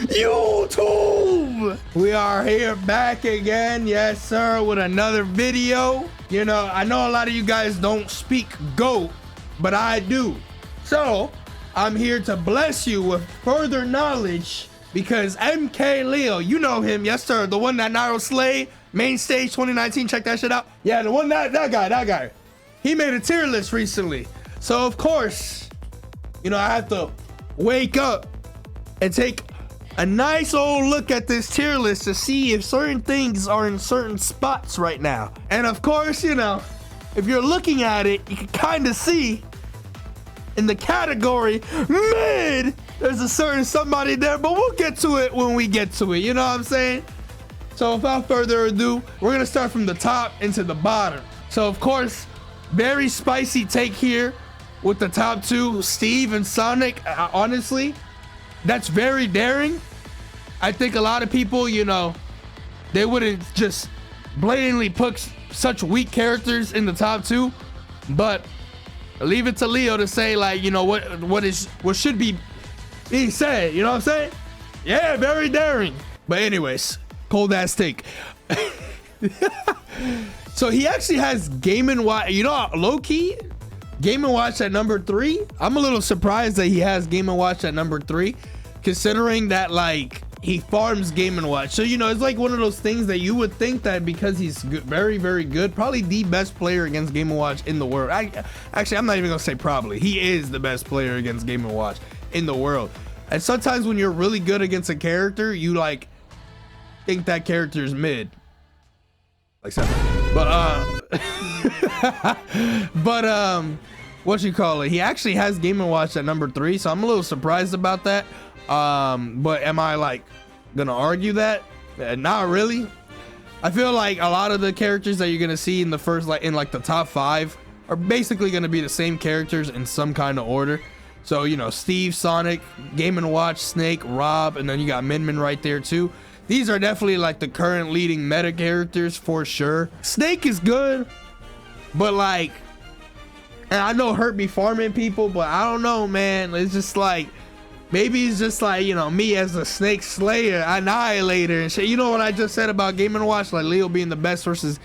YouTube! We are here back again, yes sir, with another video. You know, I know a lot of you guys don't speak GOAT, but I do. So, I'm here to bless you with further knowledge because MKLeo, you know him, yes sir, the one that Nairo slayed, main stage 2019, check that shit out. Yeah, the one that guy. He made a tier list recently. So of course, you know, I have to wake up and take a nice old look at this tier list to see if certain things are in certain spots right now. And of course, you know, if you're looking at it, you can kind of see in the category mid, there's a certain somebody there, but we'll get to it when we get to it. You know what I'm saying? So without further ado, we're gonna start from the top into the bottom. So of course, very spicy take here with the top two, Steve and Sonic. Honestly, that's very daring. I think a lot of people, you know, they wouldn't just blatantly put such weak characters in the top two, but leave it to Leo to say, like, you know, what should be being said. You know what I'm saying? Yeah, very daring. But anyways, cold ass take. So he actually has Game & Watch, you know, low-key Game & Watch at number 3. I'm a little surprised that he has Game & Watch at number 3, considering that, like, he farms Game & Watch. So, you know, it's like one of those things that you would think that because he's good, very, very good, probably the best player against Game & Watch in the world. Actually, I'm not even gonna say probably. He is the best player against Game & Watch in the world. And sometimes when you're really good against a character, you, like, think that character is mid. Like so. But what you call it, he actually has Game & Watch at number 3, so I'm a little surprised about that. But am I like gonna argue that? Not really. I feel like a lot of the characters that you're gonna see in the first, like in like the top 5 are basically gonna be the same characters in some kind of order. So, you know, Steve, Sonic, Game & Watch, Snake, Rob, and then you got Min right there too. These are definitely like the current leading meta characters for sure. Snake is good, but like, and I know Hurt be farming people, but I don't know, man. It's just like, maybe it's just like, you know, me as a Snake Slayer, Annihilator and shit. You know what I just said about Game & Watch, like Leo being the best versus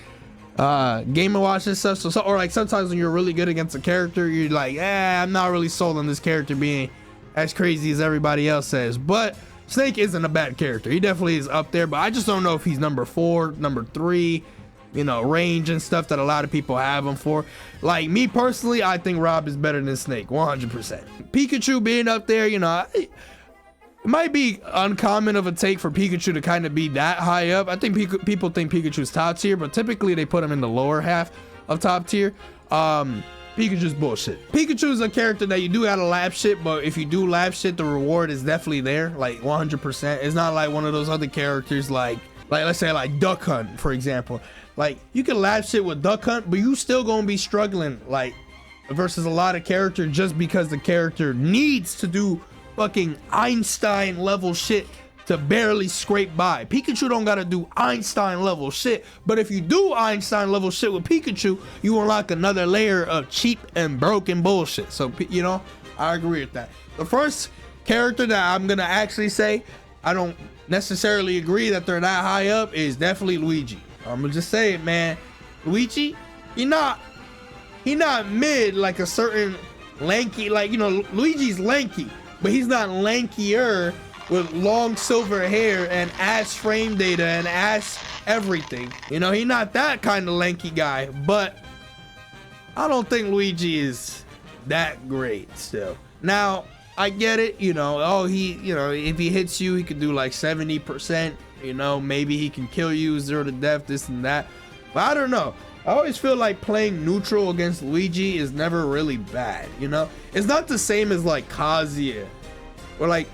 Game & Watch and stuff. So, or like sometimes when you're really good against a character, you're like, I'm not really sold on this character being as crazy as everybody else says. But Snake isn't a bad character. He definitely is up there, but I just don't know if he's number 4, number 3, you know, range and stuff that a lot of people have him for. Like me personally, I think Rob is better than Snake, 100%. Pikachu being up there, you know, it might be uncommon of a take for Pikachu to kind of be that high up. I think people think Pikachu's top tier, but typically they put him in the lower half of top tier. Pikachu's bullshit. Pikachu's a character that you do gotta lap shit, but if you do lap shit, the reward is definitely there, like 100%. It's not like one of those other characters like let's say like Duck Hunt, for example. Like you can lap shit with Duck Hunt, but you still gonna be struggling like versus a lot of characters just because the character needs to do fucking Einstein level shit to barely scrape by. Pikachu don't gotta do Einstein level shit, but if you do Einstein level shit with Pikachu, you unlock another layer of cheap and broken bullshit. So, you know, I agree with that. The first character that I'm gonna actually say I don't necessarily agree that they're that high up is definitely Luigi. I'm gonna just say it, man. Luigi, he not mid like a certain lanky, like, you know, Luigi's lanky, but he's not lankier with long silver hair and ass frame data and ass everything. You know, he's not that kind of lanky guy, but I don't think Luigi is that great still. Now, I get it, you know, oh, you know, if he hits you, he could do like 70%, you know, maybe he can kill you, 0 to death, this and that. But I don't know. I always feel like playing neutral against Luigi is never really bad, you know? It's not the same as like Kazuya, or like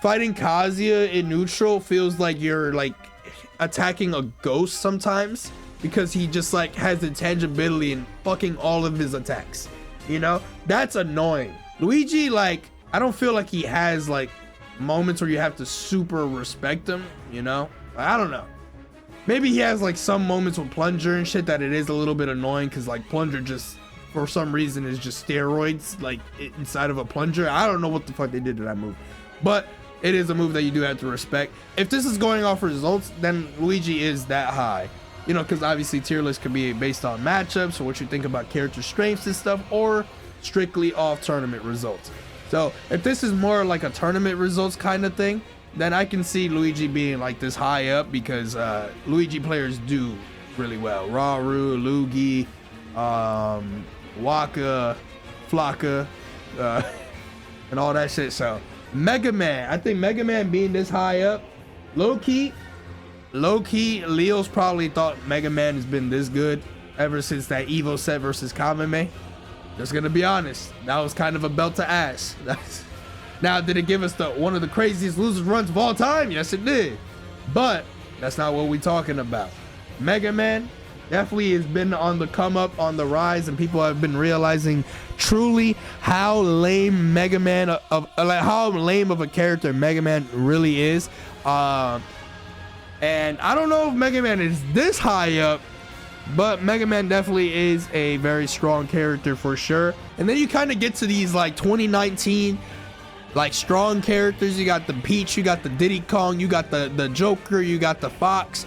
fighting Kazuya in neutral feels like you're like attacking a ghost sometimes because he just like has intangibility in fucking all of his attacks, you know? That's annoying. Luigi, like, I don't feel like he has like moments where you have to super respect him, you know? I don't know. Maybe he has like some moments with Plunger and shit that it is a little bit annoying because like Plunger just for some reason is just steroids like inside of a Plunger. I don't know what the fuck they did to that move, but it is a move that you do have to respect. If this is going off results, then Luigi is that high, you know, because obviously tier list could be based on matchups or what you think about character strengths and stuff, or strictly off tournament results. So if this is more like a tournament results kind of thing, then I can see Luigi being like this high up, because Luigi players do really well. Rauru, Luigi, Waka, Flocka, and all that shit. So Mega Man, I think Mega Man being this high up, low key, Leo's probably thought Mega Man has been this good ever since that Evo set versus Kamame. Just gonna be honest, that was kind of a belt to ass. Now, did it give us one of the craziest losers runs of all time? Yes, it did. But that's not what we're talking about. Mega Man definitely has been on the come up, on the rise, and people have been realizing truly how lame Mega Man how lame of a character Mega Man really is. And I don't know if Mega Man is this high up, but Mega Man definitely is a very strong character for sure. And then you kind of get to these like 2019 like strong characters. You got the Peach, you got the Diddy Kong, you got the Joker, you got the Fox.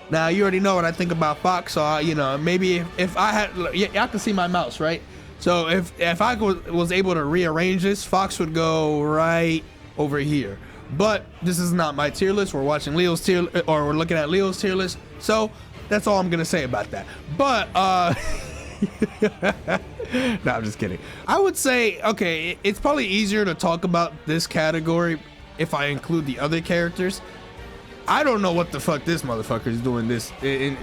Now you already know what I think about Fox, so you know, maybe if I had, y'all can see my mouse, right? So if I was able to rearrange this, Fox would go right over here. But this is not my tier list. We're watching Leo's tier, or we're looking at Leo's tier list. So that's all I'm gonna say about that. But no, I'm just kidding. I would say, okay, it's probably easier to talk about this category if I include the other characters. I don't know what the fuck this motherfucker is doing this.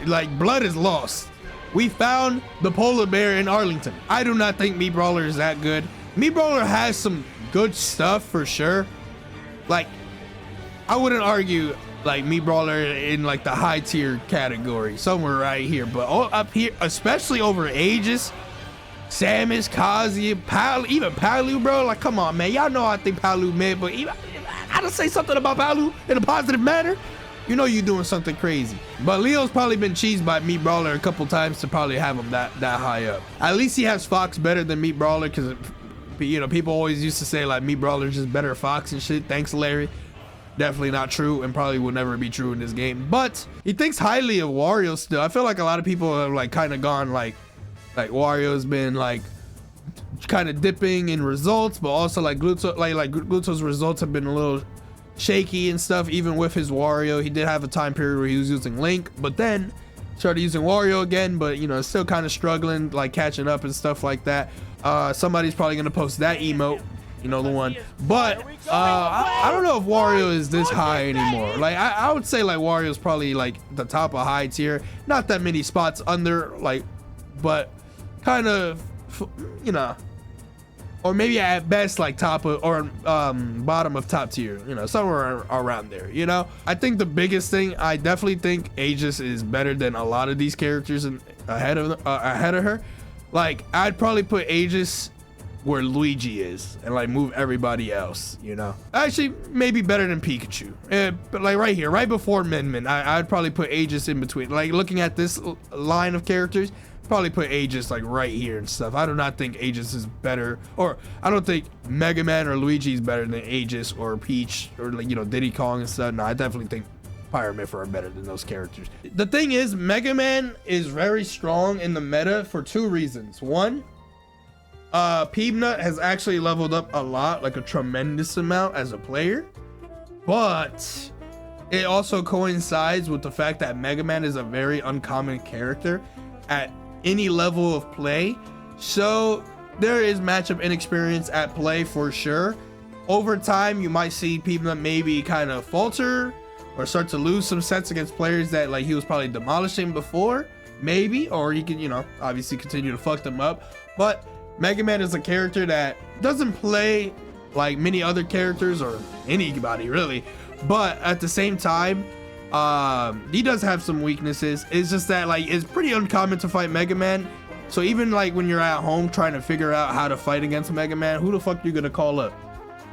Like, blood is lost. We found the polar bear in Arlington. I do not think Meat Brawler is that good. Meat Brawler has some good stuff for sure. Like, I wouldn't argue like Meat Brawler in like the high tier category, somewhere right here. But up here, especially over Aegis, Samus, Kazi, even Palu, bro. Like, come on, man. Y'all know I think Palu mid, but even, I gotta say something about Palu in a positive manner. You know you're doing something crazy. But Leo's probably been cheesed by Meat Brawler a couple times to probably have him that high up. At least he has Fox better than Meat Brawler, because, you know, people always used to say like Meat Brawler's just better Fox and shit. Thanks, Larry. Definitely not true, and probably will never be true in this game. But he thinks highly of Wario still. I feel like a lot of people have like kind of gone like Wario's been like kind of dipping in results, but also like Gluto's results have been a little shaky and stuff. Even with his Wario, he did have a time period where he was using Link, but then started using Wario again, but you know, still kind of struggling, like catching up and stuff like that. Somebody's probably gonna post that emote, you know, the one. But I don't know if Wario is this high anymore. Like I would say like Wario's probably like the top of high tier, not that many spots under, like, but kind of, you know, or maybe at best like top of, or bottom of top tier, you know, somewhere around there, you know. I think the biggest thing, I definitely think Aegis is better than a lot of these characters ahead of her. Like, I'd probably put Aegis where Luigi is and like move everybody else, you know. Actually, maybe better than Pikachu, but like right here, right before Min, I'd probably put Aegis in between. Like, looking at this line of characters, probably put Aegis like right here and stuff. I do not think Aegis is better, or I don't think Mega Man or Luigi is better than Aegis or Peach or, like, you know, Diddy Kong and stuff. No, I definitely think Pyramid are better than those characters. The thing is, Mega Man is very strong in the meta for two reasons. One, Peanut has actually leveled up a lot, like a tremendous amount as a player, but it also coincides with the fact that Mega Man is a very uncommon character at any level of play, so there is matchup inexperience at play for sure. Over time, you might see people maybe kind of falter or start to lose some sets against players that like he was probably demolishing before, maybe, or he can, you know, obviously continue to fuck them up. But Mega Man is a character that doesn't play like many other characters or anybody really, but at the same time, he does have some weaknesses. It's just that like it's pretty uncommon to fight Mega Man. So even like when you're at home trying to figure out how to fight against Mega Man, who the fuck you gonna call up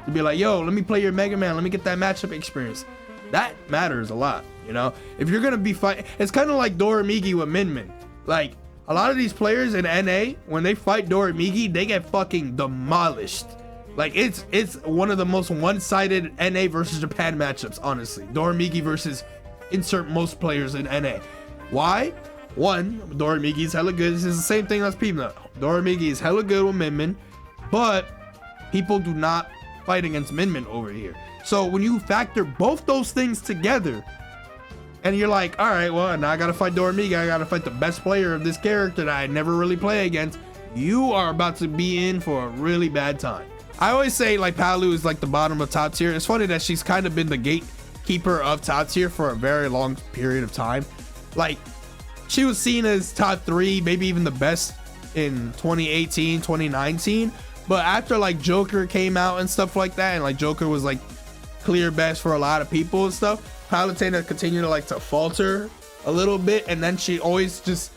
to be like, yo, let me play your Mega Man, let me get that matchup experience? That matters a lot, you know. If you're gonna be fighting, it's kind of like Doramigi with Min. Like, a lot of these players in NA, when they fight Doramigi, they get fucking demolished. Like it's one of the most one-sided NA versus Japan matchups, honestly. NairoMK versus insert most players in NA. Why? One, NairoMK is hella good. This is the same thing as Pima. NairoMK is hella good with Min, but people do not fight against Min over here. So when you factor both those things together, and you're like, all right, well, now I gotta fight NairoMK, I gotta fight the best player of this character that I never really play against, you are about to be in for a really bad time. I always say like Palu is like the bottom of top tier. It's funny that she's kind of been the gatekeeper of top tier for a very long period of time. Like, she was seen as top 3, maybe even the best in 2018, 2019. But after like Joker came out and stuff like that, and like Joker was like clear best for a lot of people and stuff, Palutena continued to like to falter a little bit, and then she always just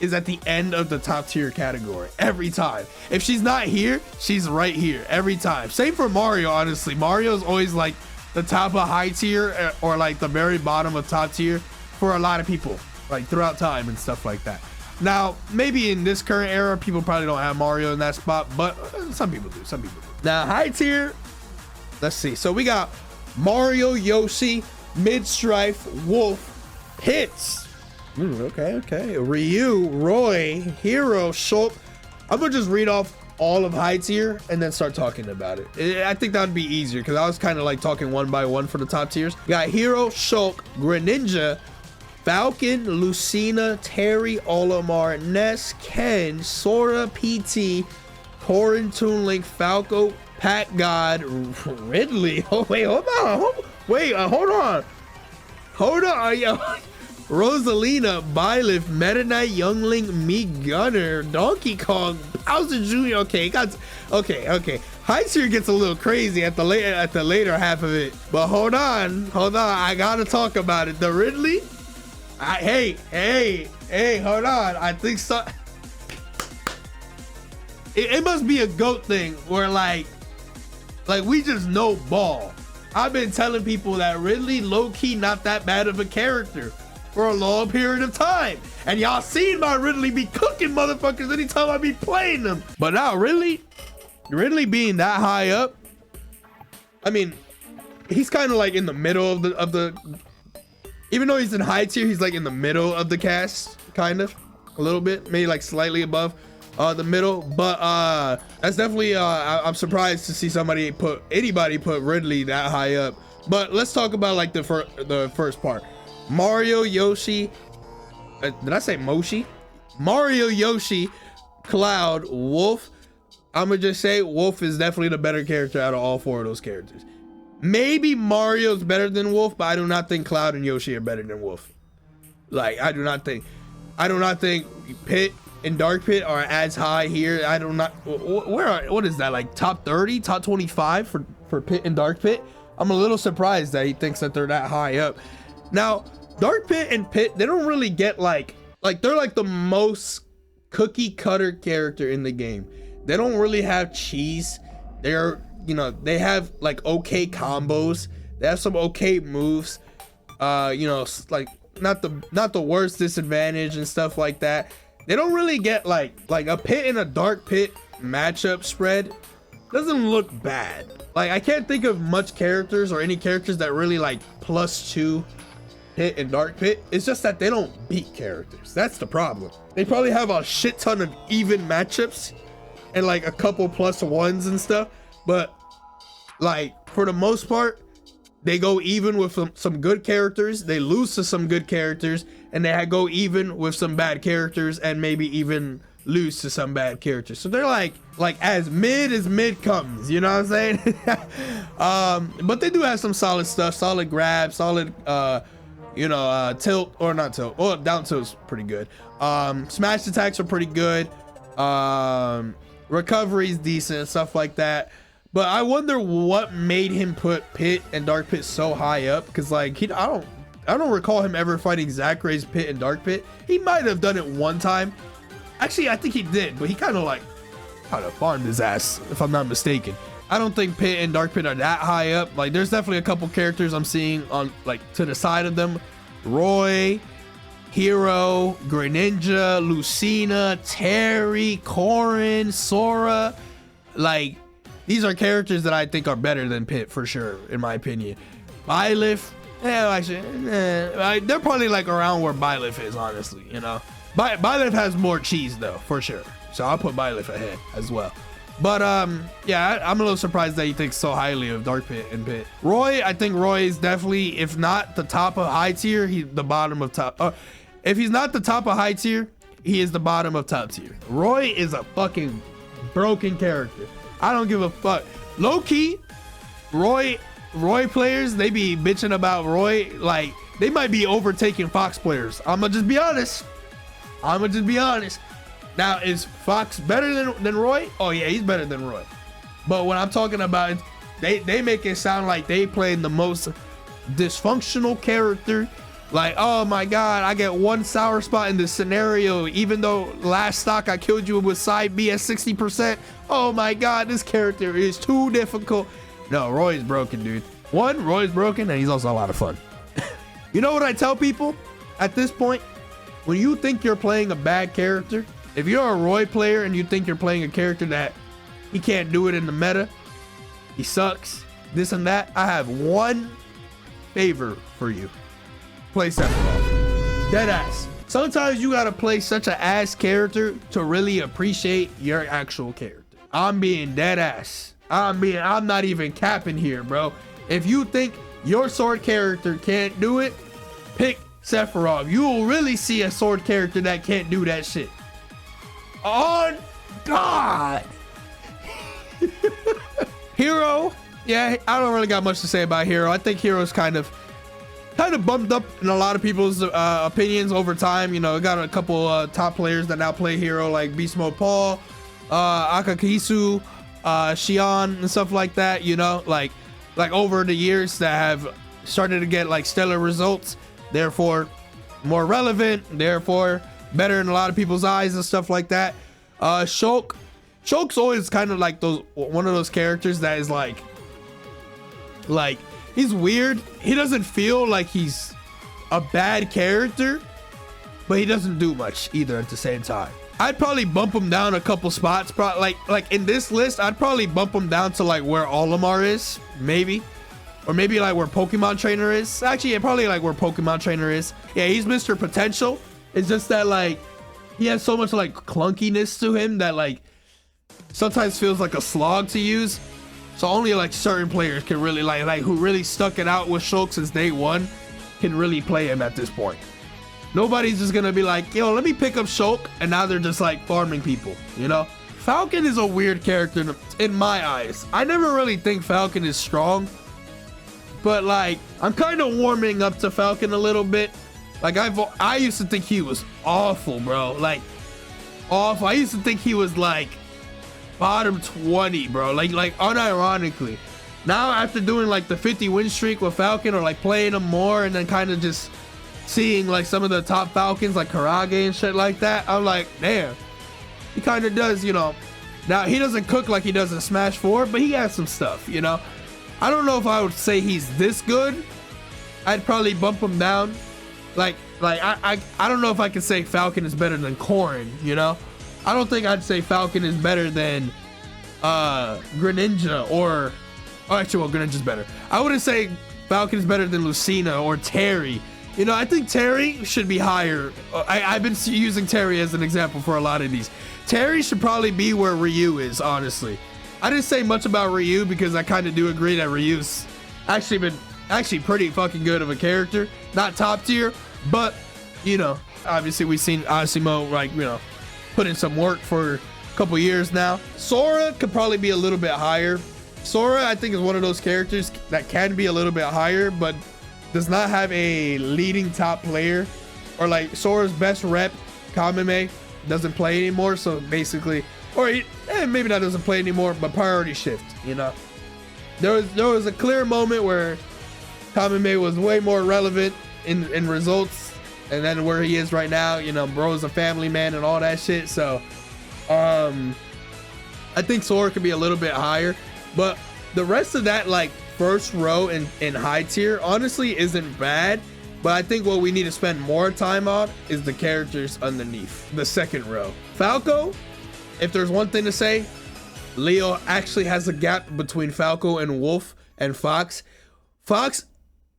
is at the end of the top tier category every time. If she's not here, she's right here every time. Same for Mario, honestly. Mario's always like the top of high tier or like the very bottom of top tier for a lot of people, like throughout time and stuff like that. Now, maybe in this current era, people probably don't have Mario in that spot, but some people do. Some people do. Now, high tier, let's see. So we got Mario, Yoshi, Mid-Strife, Wolf, Hits. Okay. Ryu, Roy, Hero, Shulk. I'm gonna just read off all of high tier and then start talking about it. I think that would be easier because I was kind of like talking one by one for the top tiers. We got Hero, Shulk, Greninja, Falcon, Lucina, Terry, Olimar, Ness, Ken, Sora, PT, Corin, Toon Link, Falco, Pat God, Ridley. Oh wait, hold on. Yo. Rosalina, Byleth, Meta Knight, Youngling, Me Gunner, Donkey Kong, Bowser Jr. Okay. High tier gets a little crazy at the later half of it. But hold on. I gotta talk about it. The Ridley. Hey, hold on. I think so. It must be a GOAT thing where like we just know ball. I've been telling people that Ridley low-key not that bad of a character for a long period of time, and y'all seen my Ridley be cooking motherfuckers anytime I be playing them. But now Ridley being that high up, I mean, he's kind of like in the middle of the even though he's in high tier, he's like in the middle of the cast, kind of a little bit, maybe like slightly above the middle. But that's definitely I'm surprised to see anybody put Ridley that high up. But let's talk about like the first part. Mario, Yoshi, did I say Moshi? Mario, Yoshi, Cloud, Wolf. I'm gonna just say Wolf is definitely the better character out of all 4 of those characters. Maybe Mario's better than Wolf, but I do not think Cloud and Yoshi are better than Wolf. Like, I do not think Pit and Dark Pit are as high here. What is that, like top 30, top 25 for Pit and Dark Pit? I'm a little surprised that he thinks that they're that high up. Now, Dark Pit and Pit, they don't really get like they're like the most cookie cutter character in the game. They don't really have cheese. They're, they have like okay combos. They have some okay moves. Like not the worst disadvantage and stuff like that. They don't really get like a Pit and a Dark Pit matchup spread. Doesn't look bad. Like, I can't think of much characters or any characters that really like +2 Pit and Dark Pit. It's just that they don't beat characters. That's the problem. They probably have a shit ton of even matchups and like a couple +1s and stuff, but like for the most part, they go even with some good characters, they lose to some good characters, and they go even with some bad characters and maybe even lose to some bad characters. So they're like as mid comes, you know what I'm saying? But they do have some solid stuff, solid grab, solid tilt, or not tilt. Well, down tilt's pretty good. Smash attacks are pretty good. Recovery's decent, stuff like that. But I wonder what made him put Pit and Dark Pit so high up, because like I don't recall him ever fighting Zakray's Pit and Dark Pit. He might have done it one time. Actually, I think he did, but he kind of farmed his ass, if I'm not mistaken. I don't think Pit and Dark Pit are that high up. Like, there's definitely a couple characters I'm seeing on like to the side of them. Roy, Hero, Greninja, Lucina, Terry, Corin, Sora. Like, these are characters that I think are better than Pit for sure, in my opinion. Byleth, actually, they're probably like around where Byleth is, honestly, you know. Byleth has more cheese though, for sure. So I'll put Byleth ahead as well. But yeah, I'm a little surprised that he thinks so highly of Dark Pit and Pit. Roy, I think Roy is definitely, if not the top of high tier, he's the bottom of top. If he's not the top of high tier, he is the bottom of top tier. Roy is a fucking broken character. I don't give a fuck. Low key, Roy players, they be bitching about Roy like they might be overtaking Fox players. I'ma just be honest. Now, is Fox better than Roy? Oh yeah, he's better than Roy. But when I'm talking about it, they make it sound like they playing the most dysfunctional character. Like, oh my god, I get one sour spot in this scenario, even though last stock I killed you with side B at 60%. Oh my god, this character is too difficult. No, Roy's broken, dude. One, Roy's broken, and he's also a lot of fun. You know what I tell people at this point? When you think you're playing a bad character, if you're a Roy player and you think you're playing a character that he can't do it in the meta, he sucks, this and that, I have one favor for you. Play Sephiroth. Dead ass. Sometimes you gotta play such an ass character to really appreciate your actual character. I'm being dead ass. I'm not even capping here, bro. If you think your sword character can't do it, pick Sephiroth. You will really see a sword character that can't do that shit. On God. Hero, yeah, I don't really got much to say about Hero. I think Hero's kind of bumped up in a lot of people's opinions over time. You know, got a couple top players that now play Hero, like Beast Mode Paul, Akakisu, Xion, and stuff like that. You know, like over the years that have started to get like stellar results, therefore more relevant, therefore better in a lot of people's eyes and stuff like that. Shulk's always kind of like one of those characters that is like he's weird. He doesn't feel like he's a bad character, but he doesn't do much either at the same time. I'd probably bump him down a couple spots. Like in this list, I'd probably bump him down to like where Olimar is, maybe. Or maybe like where Pokemon Trainer is. Actually, yeah, probably like where Pokemon Trainer is. Yeah, he's Mr. Potential. It's just that like he has so much like clunkiness to him that like sometimes feels like a slog to use. So only like certain players can really like who really stuck it out with Shulk since day one can really play him at this point. Nobody's just gonna be like, yo, let me pick up Shulk, and now they're just like farming people, you know? Falcon is a weird character in my eyes. I never really think Falcon is strong, but like I'm kind of warming up to Falcon a little bit. Like I used to think he was awful, bro. Like awful. I used to think he was like bottom 20, bro. Like unironically. Now after doing like the 50 win streak with Falcon, or like playing him more and then kind of just seeing like some of the top Falcons like Karage and shit like that, I'm like, damn, he kind of does, you know. Now he doesn't cook like he does in Smash 4, but he has some stuff, you know. I don't know if I would say he's this good. I'd probably bump him down. Like I don't know if I could say Falcon is better than Corrin, you know. I don't think I'd say Falcon is better than Greninja or actually, well, Greninja's better. I wouldn't say Falcon is better than Lucina or Terry. You know, I think Terry should be higher. I've been using Terry as an example for a lot of these. Terry should probably be where Ryu is, honestly. I didn't say much about Ryu because I kind of do agree that Ryu's actually pretty fucking good of a character. Not top tier, but, you know, obviously we've seen Asimo, like, you know, put in some work for a couple years now. Sora could probably be a little bit higher. Sora, I think, is one of those characters that can be a little bit higher, but does not have a leading top player. Or like Sora's best rep, Kameme, doesn't play anymore, so basically, or maybe not doesn't play anymore, but priority shift, you know. There was a clear moment where Kameme was way more relevant in results, and then where he is right now, you know, bro's a family man and all that shit. So I think Sora could be a little bit higher, but the rest of that like first row in high tier honestly isn't bad. But I think what we need to spend more time on is the characters underneath the second row. Falco, if there's one thing to say, Leo actually has a gap between Falco and Wolf and Fox. Fox,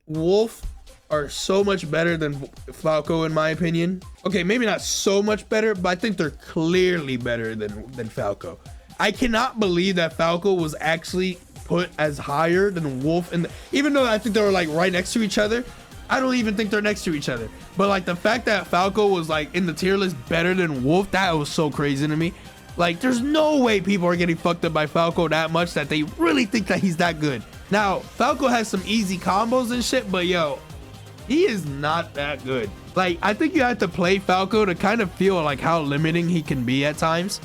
Wolf are so much better than Falco in my opinion. Okay, maybe not so much better, but I think they're clearly better than Falco. I cannot believe that Falco was actually put as higher than Wolf, and even though I think they were like right next to each other, I don't even think they're next to each other. But like the fact that Falco was like in the tier list better than Wolf, that was so crazy to me. Like there's no way people are getting fucked up by Falco that much that they really think that he's that good. Now Falco has some easy combos and shit, but yo, he is not that good. Like I think you have to play Falco to kind of feel like how limiting he can be at times.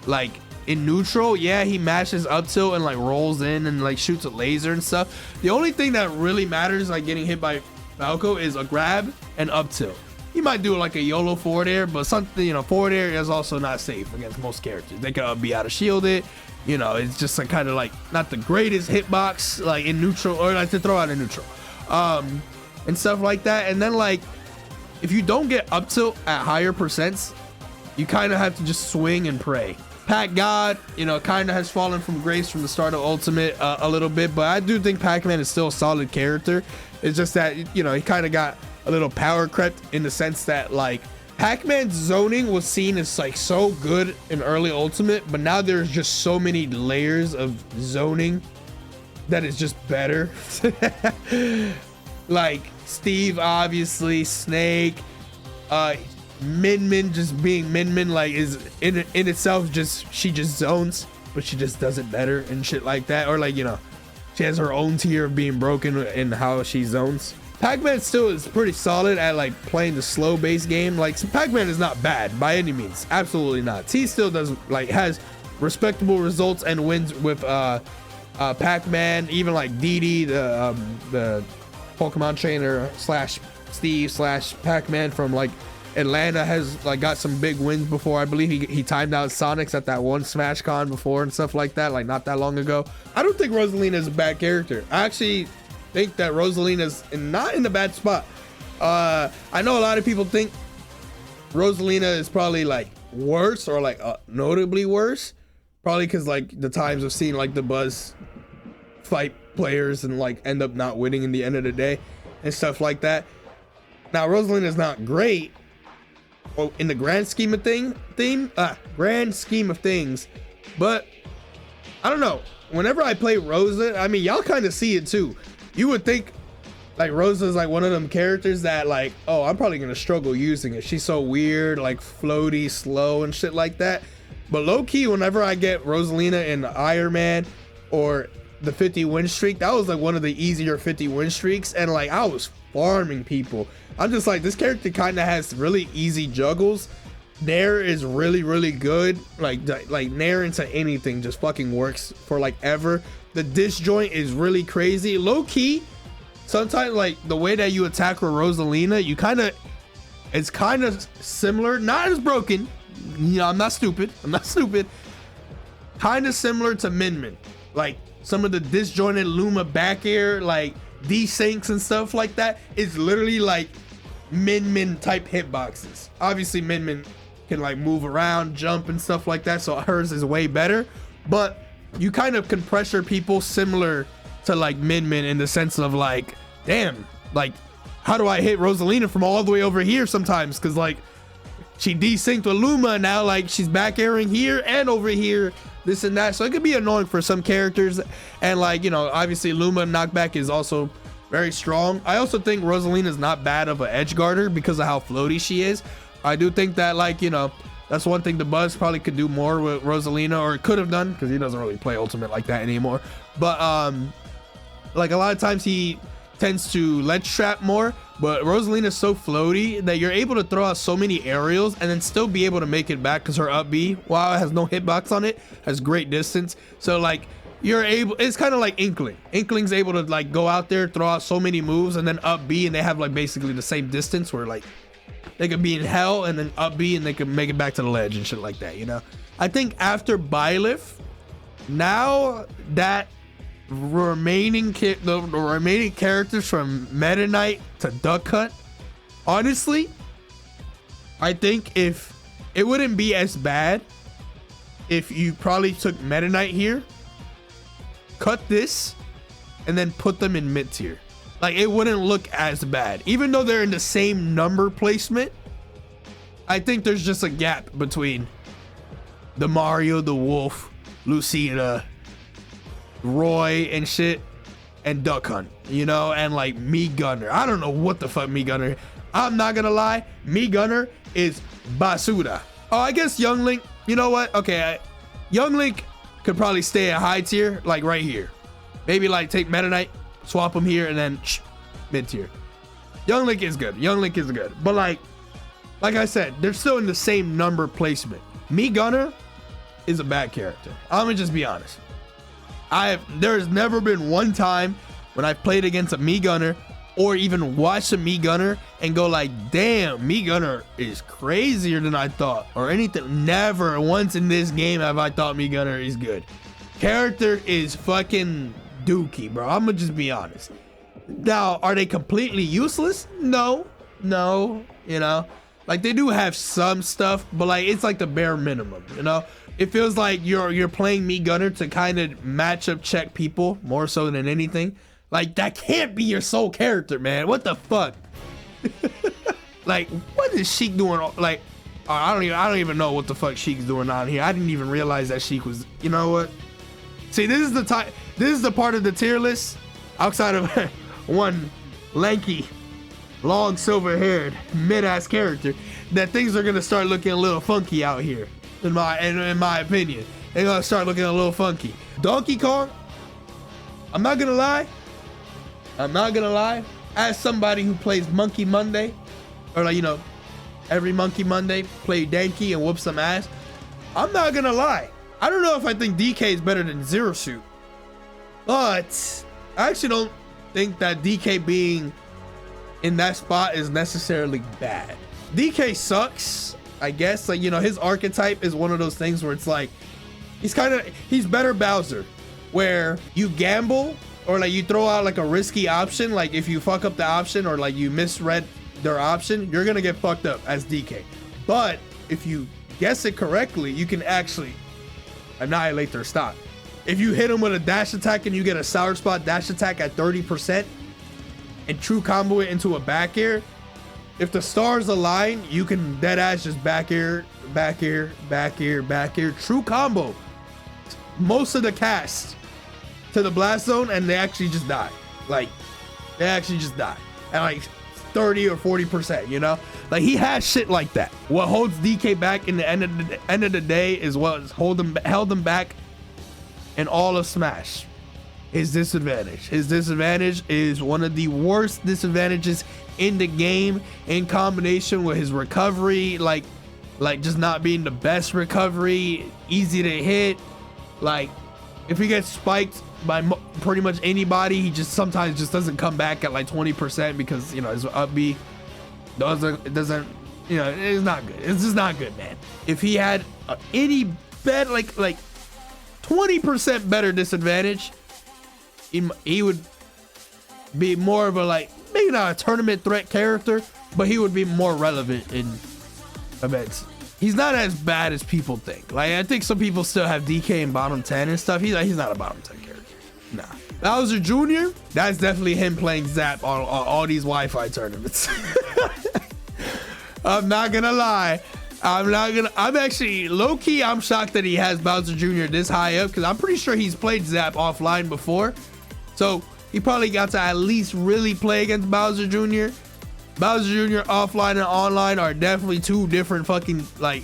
Like in neutral, yeah, he mashes up tilt and like rolls in and like shoots a laser and stuff. The only thing that really matters like getting hit by Falco is a grab and up tilt. He might do like a YOLO forward air, but something, you know, forward air is also not safe against most characters. They could be out of shield it. You know, it's just like kind of like not the greatest hitbox like in neutral, or like to throw out in neutral. And stuff like that. And then like if you don't get up tilt at higher percents, you kind of have to just swing and pray. Pac God, you know, kind of has fallen from grace from the start of Ultimate a little bit, but I do think Pac-Man is still a solid character. It's just that, you know, he kind of got a little power crept in the sense that like Pac-Man's zoning was seen as like so good in early Ultimate, but now there's just so many layers of zoning that is just better. Like Steve, obviously, Snake, Min Min just being Min Min, like is in itself just, she just zones, but she just does it better and shit like that. Or like, you know, she has her own tier of being broken in how she zones. Pac-Man still is pretty solid at like playing the slow base game. Like Pac-Man is not bad by any means, absolutely not. T still does like has respectable results and wins with Pac-Man, even like Didi, the Pokemon trainer slash Steve slash Pac-Man from like Atlanta has like got some big wins before. I believe he timed out Sonics at that one Smash Con before and stuff like that, like not that long ago. I don't think Rosalina is a bad character. I actually think that Rosalina's not in a bad spot. I know a lot of people think Rosalina is probably like worse or like notably worse, probably because like the times of seeing like the Buzz fight players and like end up not winning in the end of the day and stuff like that. Now Rosalina is not great in the grand scheme of things, but I don't know. Whenever I play Rosa, I mean y'all kind of see it too. You would think like Rosa's like one of them characters that like, oh, I'm probably gonna struggle using it. She's so weird, like floaty, slow and shit like that. But low key, whenever I get Rosalina in Iron Man or the 50 win streak, that was like one of the easier 50 win streaks, and like I was farming people. I'm just like, this character kind of has really easy juggles. Nair is really good. Like Nair into anything just fucking works for like ever. The disjoint is really crazy. Low key, sometimes like the way that you attack with Rosalina, it's kind of similar, not as broken. You know, I'm not stupid. Kind of similar to Min Min. Like some of the disjointed Luma back air, like desyncs and stuff like that, is literally like Min Min type hitboxes. Obviously Min Min can like move around, jump and stuff like that, so hers is way better, but you kind of can pressure people similar to like Min Min in the sense of like, damn, like how do I hit Rosalina from all the way over here sometimes, because like she desynced with Luma, now like she's back airing here and over here, this and that, so it could be annoying for some characters. And like, you know, obviously Luma knockback is also very strong. I also think Rosalina is not bad of an edge guarder because of how floaty she is. I do think that like, you know, that's one thing the Buzz probably could do more with Rosalina, or could have done, because he doesn't really play Ultimate like that anymore. But like a lot of times he tends to ledge trap more, but Rosalina is so floaty that you're able to throw out so many aerials and then still be able to make it back, because her up B, while it has no hitbox on it, has great distance. So like you're able, it's kind of like Inkling's able to like go out there, throw out so many moves, and then up B, and they have like basically the same distance, where like they could be in hell and then up B and they could make it back to the ledge and shit like that, you know. I think after Byleth, now that the remaining characters from Meta Knight to Duck Hunt, honestly, I think if it wouldn't be as bad if you probably took Meta Knight here, cut this, and then put them in mid tier. Like, it wouldn't look as bad. Even though they're in the same number placement, I think there's just a gap between the Mario, the Wolf, Lucina, Roy and shit, and Duck Hunt, you know, and like Me Gunner. I don't know what the fuck Me Gunner. I'm not gonna lie, Me Gunner is basura. Oh, I guess Young Link, you know what? Okay, Young Link could probably stay at high tier, like right here. Maybe like take Meta Knight, swap him here, and then mid tier. Young Link is good. Young Link is good. But like I said, they're still in the same number placement. Me Gunner is a bad character. I'm gonna just be honest. There has never been one time when I've played against a Me Gunner or even watched a Me Gunner and go like, damn, Me Gunner is crazier than I thought, or anything. Never once in this game have I thought Me Gunner is good. Character is fucking dookie, bro. I'm gonna just be honest. Now, are they completely useless? No, you know, like they do have some stuff, but like it's like the bare minimum, you know. It feels like you're playing Me Gunner to kind of matchup check people more so than anything. Like, that can't be your sole character, man. What the fuck? Like, what is Sheik doing? Like, I don't even know what the fuck Sheik's doing on here. I didn't even realize that Sheik was. You know what? See, this is the part of the tier list outside of one lanky, long, silver-haired, mid-ass character that things are gonna start looking a little funky out here. In my opinion, they're gonna start looking a little funky. Donkey Kong, I'm not gonna lie. As somebody who plays Monkey Monday, or like, you know, every Monkey Monday, play Danky and whoop some ass, I'm not gonna lie. I don't know if I think DK is better than Zero Suit, but I actually don't think that DK being in that spot is necessarily bad. DK sucks, I guess. Like, you know, his archetype is one of those things where it's like, he's better Bowser, where you gamble or like you throw out like a risky option. Like if you fuck up the option or like you misread their option, you're gonna get fucked up as DK. But if you guess it correctly, you can actually annihilate their stock. If you hit them with a dash attack and you get a sour spot dash attack at 30% and true combo it into a back air, if the stars align, you can dead ass just back air, back air, back air, back air, true combo most of the cast to the blast zone, and they actually just die. Like, they actually just die at like 30 or 40%, you know? Like, he has shit like that. What holds DK back in the end of the day is what held him back in all of Smash. His disadvantage. His disadvantage is one of the worst disadvantages in the game, in combination with his recovery, like just not being the best recovery, easy to hit. Like, if he gets spiked by pretty much anybody, he just sometimes just doesn't come back at like 20% because, you know, his up B doesn't, you know, it's not good. It's just not good, man. If he had any bet, like 20% better disadvantage, he would be more of a, like, maybe not a tournament threat character, but he would be more relevant in events. He's not as bad as people think. Like, I think some people still have DK in bottom 10 and stuff. He's not a bottom 10 character. Nah. Bowser Jr., that's definitely him playing Zap on all these Wi-Fi tournaments. I'm not gonna lie. I'm actually low-key, I'm shocked that he has Bowser Jr. this high up, because I'm pretty sure he's played Zap offline before. So he probably got to at least really play against Bowser Jr. Bowser Jr. offline and online are definitely two different fucking, like,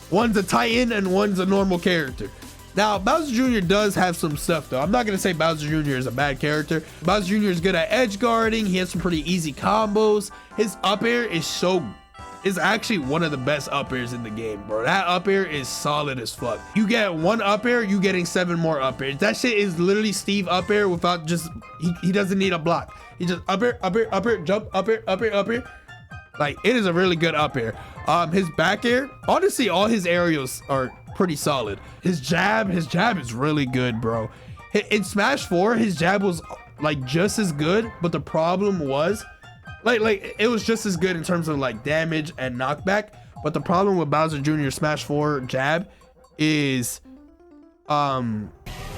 one's a Titan and one's a normal character. Now, Bowser Jr. does have some stuff, though. I'm not going to say Bowser Jr. is a bad character. Bowser Jr. is good at edge guarding. He has some pretty easy combos. His up air is actually one of the best up airs in the game, bro. That up air is solid as fuck. You get one up air, you getting 7 more up airs. That shit is literally Steve up air without just, he doesn't need a block. He just up air, jump, up air, up air, up air. Like, it is a really good up air. His back air, honestly, all his aerials are pretty solid. His jab is really good, bro. In Smash 4, his jab was like just as good, but the problem was, like it was just as good in terms of like damage and knockback, but the problem with Bowser Jr. Smash 4 jab is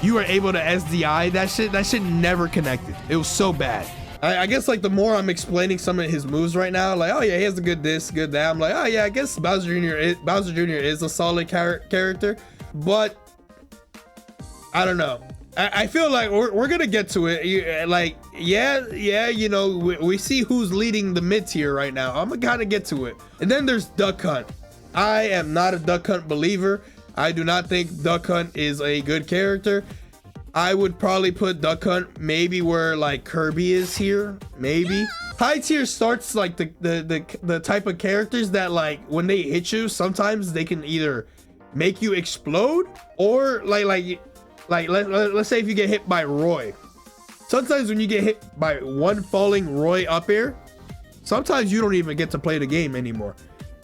you were able to SDI that shit never connected. It was so bad. I guess like the more I'm explaining some of his moves right now, like, oh yeah, he has a good this, good that, I'm like, oh yeah, I guess Bowser Jr. is a solid character, but I don't know. I feel like we're gonna get to it. Like, yeah, you know, we see who's leading the mid tier right now. I'm gonna kind of get to it. And then there's Duck Hunt. I am not a Duck Hunt believer. I do not think Duck Hunt is a good character. I would probably put Duck Hunt maybe where like Kirby is here, maybe. High tier starts like the type of characters that like when they hit you, sometimes they can either make you explode or let's say if you get hit by Roy. Sometimes when you get hit by one falling Roy up air, sometimes you don't even get to play the game anymore.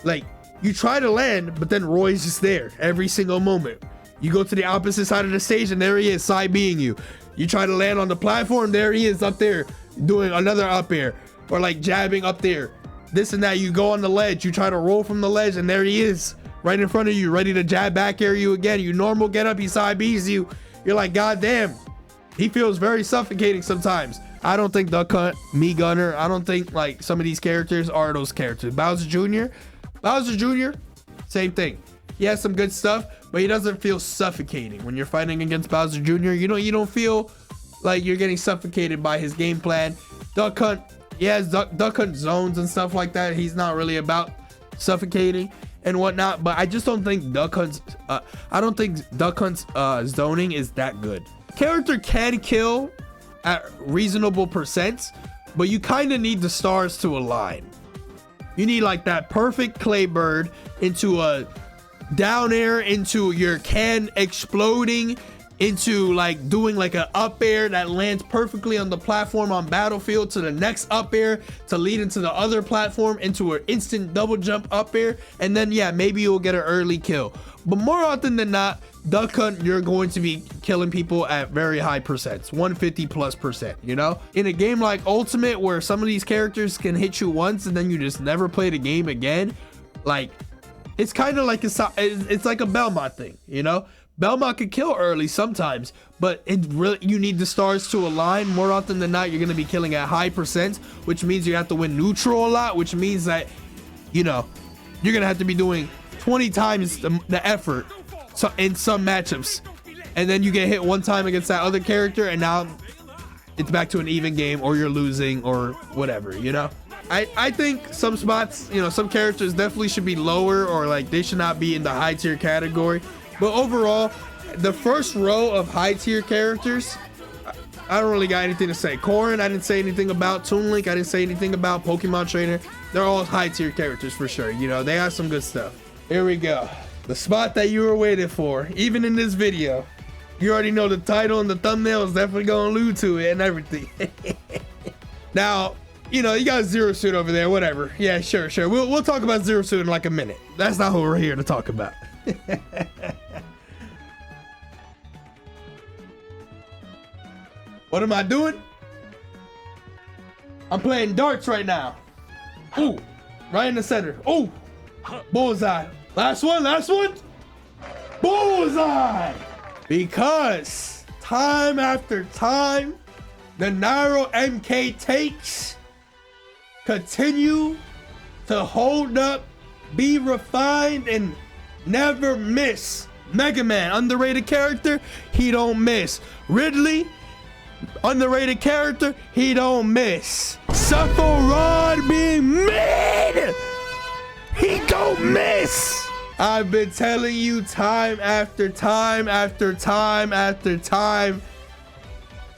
Like, you try to land, but then Roy's just there every single moment. You go to the opposite side of the stage and there he is, side being you. You try to land on the platform, there he is up there doing another up air or like jabbing up there. This and that. You go on the ledge, you try to roll from the ledge and there he is right in front of you, ready to jab back air you again. You normal get up, he side B's you. You're like, God damn, he feels very suffocating sometimes. I don't think Duck Hunt, Me Gunner, I don't think like some of these characters are those characters. Bowser Jr., same thing. He has some good stuff, but he doesn't feel suffocating. When you're fighting against Bowser Jr., you don't feel like you're getting suffocated by his game plan. Duck Hunt, he has Duck Hunt zones and stuff like that. He's not really about suffocating and whatnot, but I just don't think Duck Hunt's zoning is that good. Character can kill at reasonable percents, but you kind of need the stars to align. You need like that perfect clay bird into a down air, into your can exploding, into like doing like an up air that lands perfectly on the platform on Battlefield to the next up air to lead into the other platform into an instant double jump up air, and then yeah, maybe you'll get an early kill. But more often than not, Duck Hunt, you're going to be killing people at very high percents, 150+%, you know? In a game like Ultimate where some of these characters can hit you once and then you just never play the game again, like it's kind of like it's like a Belmont thing, you know? Belmont could kill early sometimes, but it really, you need the stars to align. More often than not, you're going to be killing at high percents, which means you have to win neutral a lot, which means that, you know, you're going to have to be doing 20 times the effort in some matchups. And then you get hit one time against that other character, and now it's back to an even game, or you're losing, or whatever, you know? I think some spots, you know, some characters definitely should be lower, or like they should not be in the high tier category. But overall, the first row of high tier characters, I don't really got anything to say. Corrin, I didn't say anything about. Toon Link, I didn't say anything about. Pokemon Trainer, they're all high tier characters for sure. You know, they have some good stuff. Here we go. The spot that you were waiting for, even in this video. You already know the title and the thumbnail is definitely going to allude to it and everything. Now, you know, you got Zero Suit over there, whatever. Yeah, sure. We'll talk about Zero Suit in like a minute. That's not what we're here to talk about. What am I doing? I'm playing darts right now. Ooh, right in the center. Ooh, bullseye. Last one. Bullseye. Because time after time, the NairoMK takes continue to hold up, be refined, and never miss. Mega Man, underrated character, he don't miss. Ridley, underrated character, he don't miss. Sephiroth being mid, he don't miss. I've been telling you time after time after time after time,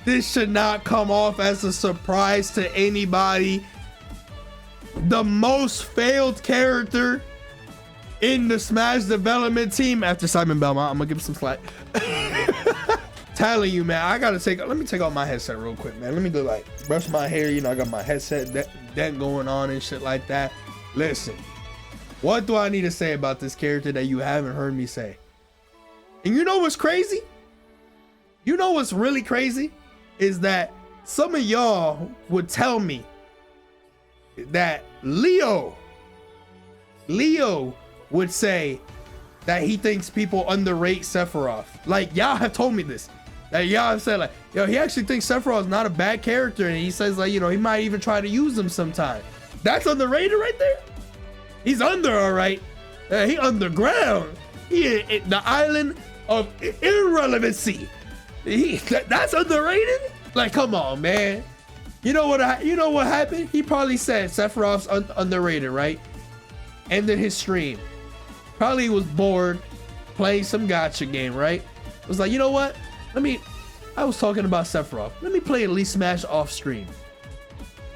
this should not come off as a surprise to anybody. The most failed character in the Smash development team after Simon Belmont. I'm gonna give him some slack. Telling you, man, let me take off my headset real quick, man. Let me do like brush my hair, you know, I got my headset that going on and shit like that. Listen, what do I need to say about this character that you haven't heard me say? And you know what's crazy? You know what's really crazy is that some of y'all would tell me that Leo would say, that he thinks people underrate Sephiroth. Like, y'all have told me this. That y'all have said, like, yo, he actually thinks Sephiroth is not a bad character, and he says, like, you know, he might even try to use him sometime. That's underrated right there. He's under, all right. He underground. He in the island of irrelevancy. That's underrated. Like, come on, man. You know what happened? He probably said Sephiroth's underrated, right? Ended his stream. Probably was bored playing some gacha game, right? Was like, you know what? I was talking about Sephiroth. Let me play Elite Smash off stream.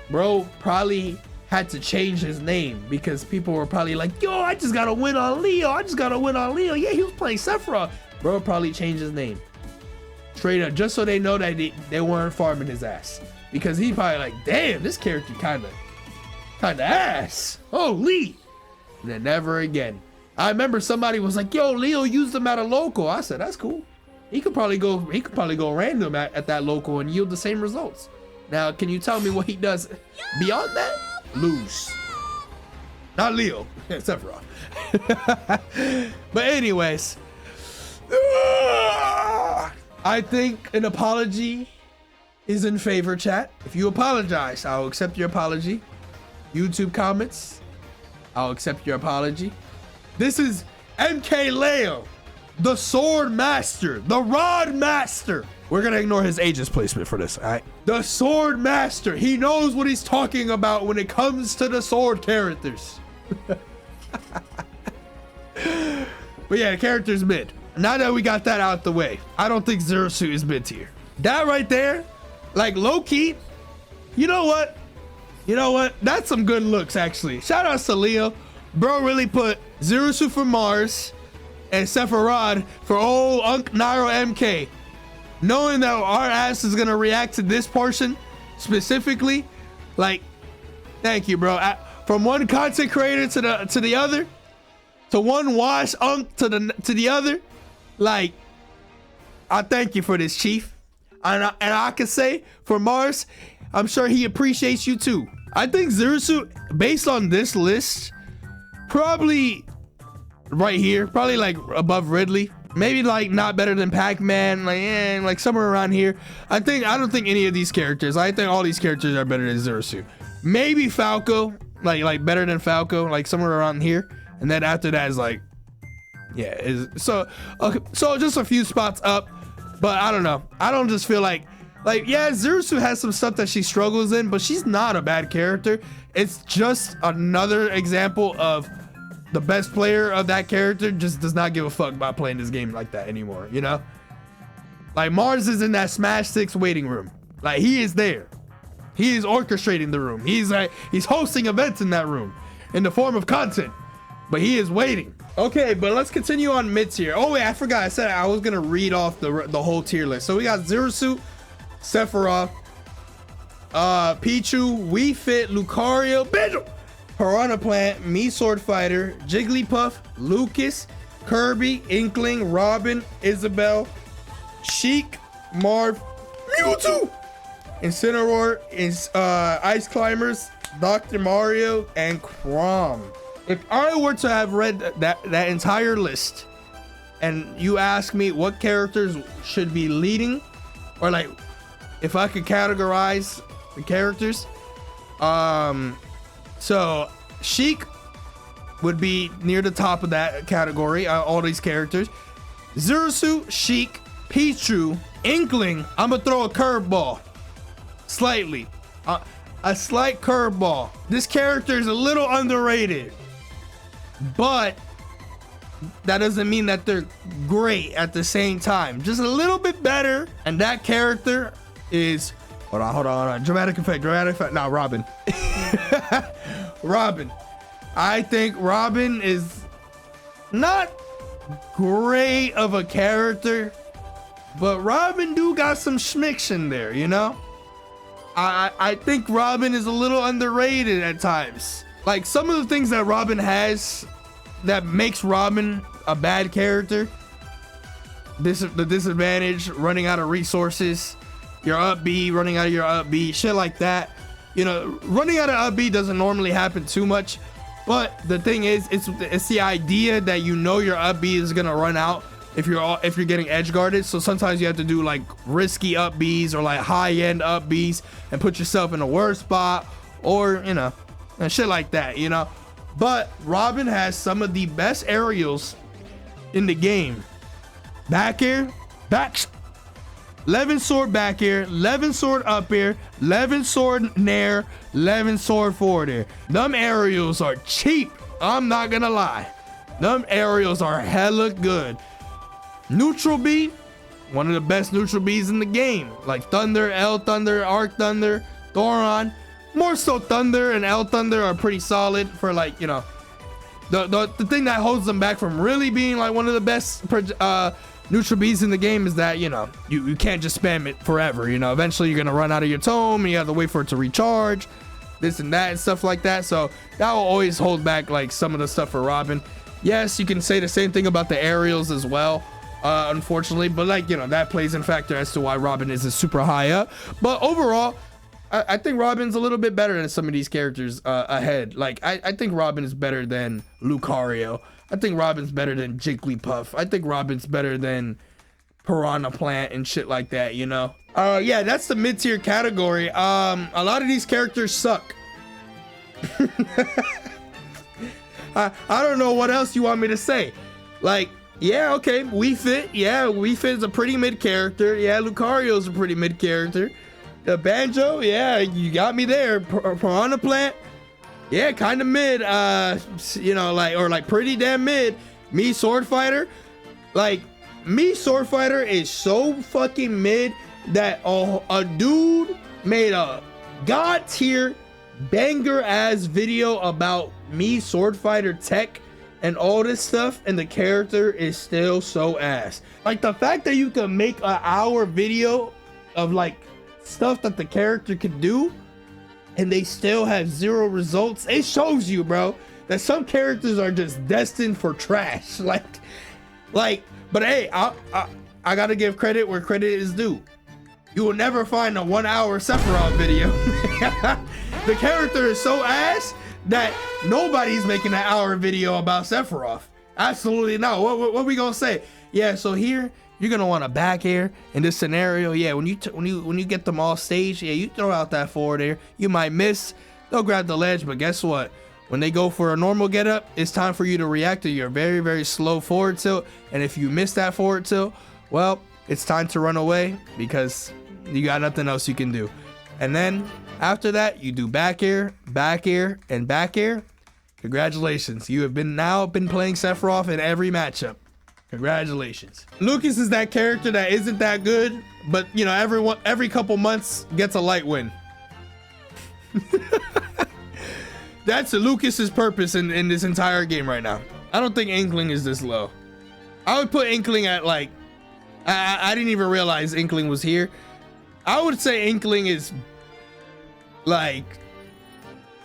Bro probably had to change his name because people were probably like, yo, I just gotta win on Leo. Yeah, he was playing Sephiroth. Bro probably changed his name. Straight up, just so they know that they weren't farming his ass. Because he probably like, damn, this character kinda ass. Holy. And then never again. I remember somebody was like, yo, Leo used him at a local. I said, that's cool. He could probably go random at that local and yield the same results. Now, can you tell me what he does beyond that? Lose. Not Leo, Sephiroth. But anyways, I think an apology is in favor, chat. If you apologize, I'll accept your apology. YouTube comments, I'll accept your apology. This is MKLeo, the Sword Master, the Rod Master. We're gonna ignore his Aegis placement for this, all right? The Sword Master. He knows what he's talking about when it comes to the sword characters. But yeah, the character's mid. Now that we got that out the way, I don't think Zero Suit is mid tier. That right there, like low key, you know what? That's some good looks, actually. Shout out to Leo. Bro really put Zero Suit for Mars and Sephiroth for old NairoMK. Knowing that our ass is gonna react to this portion specifically, like, thank you, bro. From one content creator to the other, to one wash to the other, like, I thank you for this, Chief. And I can say for Mars, I'm sure he appreciates you too. I think Zero Suit, based on this list, probably right here, probably like above Ridley. Maybe like not better than Pac-Man, like somewhere around here. I don't think any of these characters. I think all these characters are better than Zero Suit. Maybe Falco, like better than Falco, like somewhere around here. And then after that is like, yeah, so just a few spots up. But I don't know. I don't just feel like yeah, Zero Suit has some stuff that she struggles in, but she's not a bad character. It's just another example of the best player of that character just does not give a fuck about playing this game like that anymore, you know? Like Mars is in that Smash 6 waiting room. Like he is there. He is orchestrating the room. He's hosting events in that room in the form of content, but he is waiting. Okay, but let's continue on mid tier. Oh wait, I forgot. I said I was gonna read off the whole tier list. So we got Zero Suit, Sephiroth, Pichu, Wii Fit, Lucario, Benjo, Piranha Plant, Me Sword Fighter, Jigglypuff, Lucas, Kirby, Inkling, Robin, Isabelle, Sheik, Marv, Mewtwo, Incineroar, Ice Climbers, Dr. Mario, and Chrom. If I were to have read that entire list and you ask me what characters should be leading, or like if I could categorize the characters, so Sheik would be near the top of that category, all these characters. Zero Suit, Sheik, Pichu, Inkling. I'm gonna throw a curveball, slightly, a slight curveball. This character is a little underrated, but that doesn't mean that they're great at the same time. Just a little bit better, and that character is, hold on. Dramatic effect. No, Robin. Robin. I think Robin is not great of a character, but Robin do got some schmiction there, you know? I think Robin is a little underrated at times. Like some of the things that Robin has that makes Robin a bad character. The disadvantage, running out of resources, your up B, running out of your up B, shit like that. You know, running out of up B doesn't normally happen too much, But the thing is, it's the idea that you know your up B is gonna run out if you're getting edge guarded. So sometimes you have to do like risky up Bs or like high end up Bs and put yourself in a worse spot, or you know, and shit like that, you know. But Robin has some of the best aerials in the game. Back air, 11 sword back air, 11 sword up air, 11 sword nair, 11 sword forward air. Them aerials are cheap. I'm not gonna lie. Them aerials are hella good. Neutral B, one of the best neutral Bs in the game. Like Thunder, L Thunder, Arc Thunder, Thoron. More so Thunder and L Thunder are pretty solid for, like, you know, the thing that holds them back from really being like one of the best neutral Bs in the game is that, you know, you can't just spam it forever. You know, eventually you're gonna run out of your tome and you have to wait for it to recharge, this and that and stuff like that. So that will always hold back like some of the stuff for Robin. Yes, you can say the same thing about the aerials as well, unfortunately, but like, you know, that plays in factor as to why Robin isn't super high up. But overall, I think Robin's a little bit better than some of these characters ahead. Like, I think Robin is better than Lucario. I think Robin's better than Jigglypuff. I think Robin's better than Piranha Plant and shit like that, you know? Yeah, that's the mid-tier category. A lot of these characters suck. I don't know what else you want me to say. Like, yeah, okay, Wii Fit. Yeah, Wii Fit is a pretty mid character. Yeah, Lucario's a pretty mid character. The Banjo, yeah, you got me there. Piranha Plant, yeah, kind of mid. You know, like, or like pretty damn mid. Me Sword Fighter, like, me Sword Fighter is so fucking mid that a dude made a god tier banger ass video about me Sword Fighter tech and all this stuff, and the character is still so ass. Like, the fact that you can make an hour video of like stuff that the character can do and they still have zero results, it shows you, bro, that some characters are just destined for trash. Like, but hey, I gotta give credit where credit is due. You will never find a 1 hour Sephiroth video. The character is so ass that nobody's making an hour video about Sephiroth. Absolutely not. What we gonna say? Yeah, so here you're gonna want to back air in this scenario. Yeah, when you get them all staged, yeah, you throw out that forward air. You might miss. They'll grab the ledge, but guess what? When they go for a normal getup, it's time for you to react to your very, very slow forward tilt. And if you miss that forward tilt, well, it's time to run away because you got nothing else you can do. And then after that, you do back air, and back air. Congratulations, you have now been playing Sephiroth in every matchup. Congratulations. Lucas is that character that isn't that good, but you know, every couple months gets a light win. That's Lucas's purpose in this entire game right now. I don't think Inkling is this low. I would put Inkling at like, I didn't even realize Inkling was here. I would say Inkling is like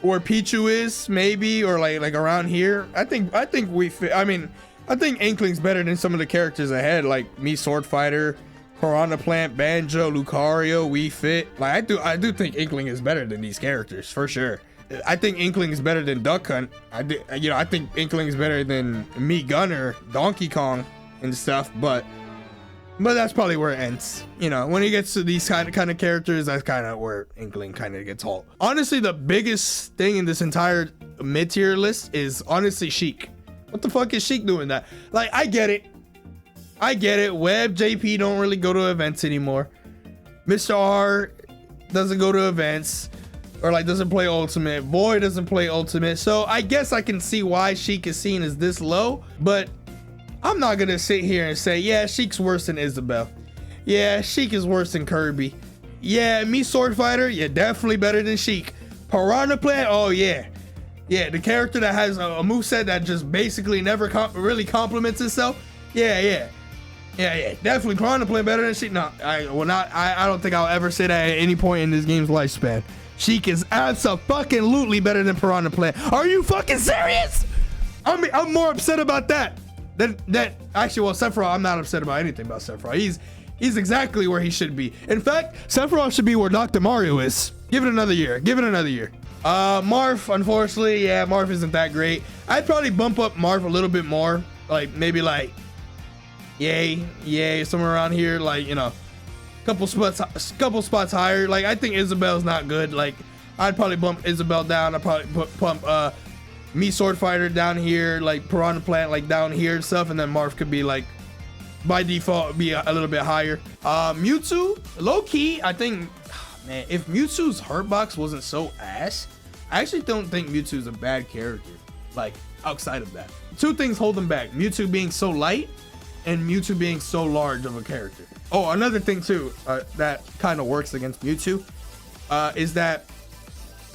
where Pichu is, maybe, or like around here. I think we fit. I mean, I think Inkling's better than some of the characters ahead, like me Sword Fighter, Piranha Plant, Banjo, Lucario, Wii Fit. Like, I do think Inkling is better than these characters for sure. I think Inkling is better than Duck Hunt. I think Inkling is better than me Gunner, Donkey Kong, and stuff. But that's probably where it ends. You know, when he gets to these kind of characters, that's kind of where Inkling kind of gets halt. Honestly, the biggest thing in this entire mid-tier list is honestly Sheik. What the fuck is Sheik doing that? Like, I get it. Web JP don't really go to events anymore. Mr. R doesn't go to events, or like doesn't play Ultimate. Boy doesn't play Ultimate. So I guess I can see why Sheik is seen as this low, but I'm not gonna sit here and say, yeah, Sheik's worse than Isabelle. Yeah, Sheik is worse than Kirby. Yeah, me Sword Fighter, yeah, definitely better than Sheik. Piranha Plant, oh yeah. Yeah, the character that has a moveset that just basically never really compliments itself. Yeah, definitely Piranha Plant better than Sheik. No, I don't think I'll ever say that at any point in this game's lifespan. Sheik is absolutely better than Piranha Plant. Are you fucking serious? I'm more upset about that. Actually, well, Sephiroth, I'm not upset about anything about Sephiroth. He's exactly where he should be. In fact, Sephiroth should be where Dr. Mario is. Give it another year. Give it another year. Marth, unfortunately, yeah, Marth isn't that great. I'd probably bump up Marth a little bit more. Like, maybe like, yay, somewhere around here. Like, you know, couple spots higher. Like, I think Isabel's not good. Like, I'd probably bump Isabel down. I'd probably pump me Sword Fighter down here. Like, Piranha Plant, like, down here and stuff. And then Marth could be, like, by default, be a little bit higher. Mewtwo, low-key, I think... Man, if Mewtwo's hurt box wasn't so ass, I actually don't think Mewtwo's a bad character. Like, outside of that, two things hold him back: Mewtwo being so light and Mewtwo being so large of a character. Oh, another thing too that kind of works against Mewtwo is that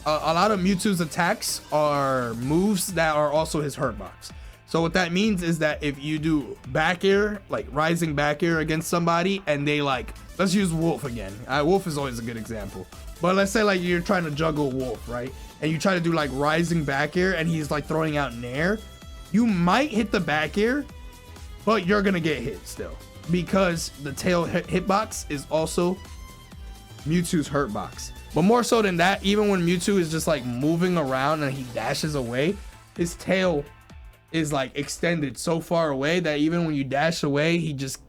a lot of Mewtwo's attacks are moves that are also his hurt box. So what that means is that if you do back air, like rising back air against somebody, and they like, let's use Wolf again. Wolf is always a good example. But let's say like you're trying to juggle Wolf, right? And you try to do like rising back air and he's like throwing out Nair. You might hit the back air, but you're gonna get hit still. Because the tail hitbox is also Mewtwo's hurt box. But more so than that, even when Mewtwo is just like moving around and he dashes away, his tail is like extended so far away that even when you dash away, he just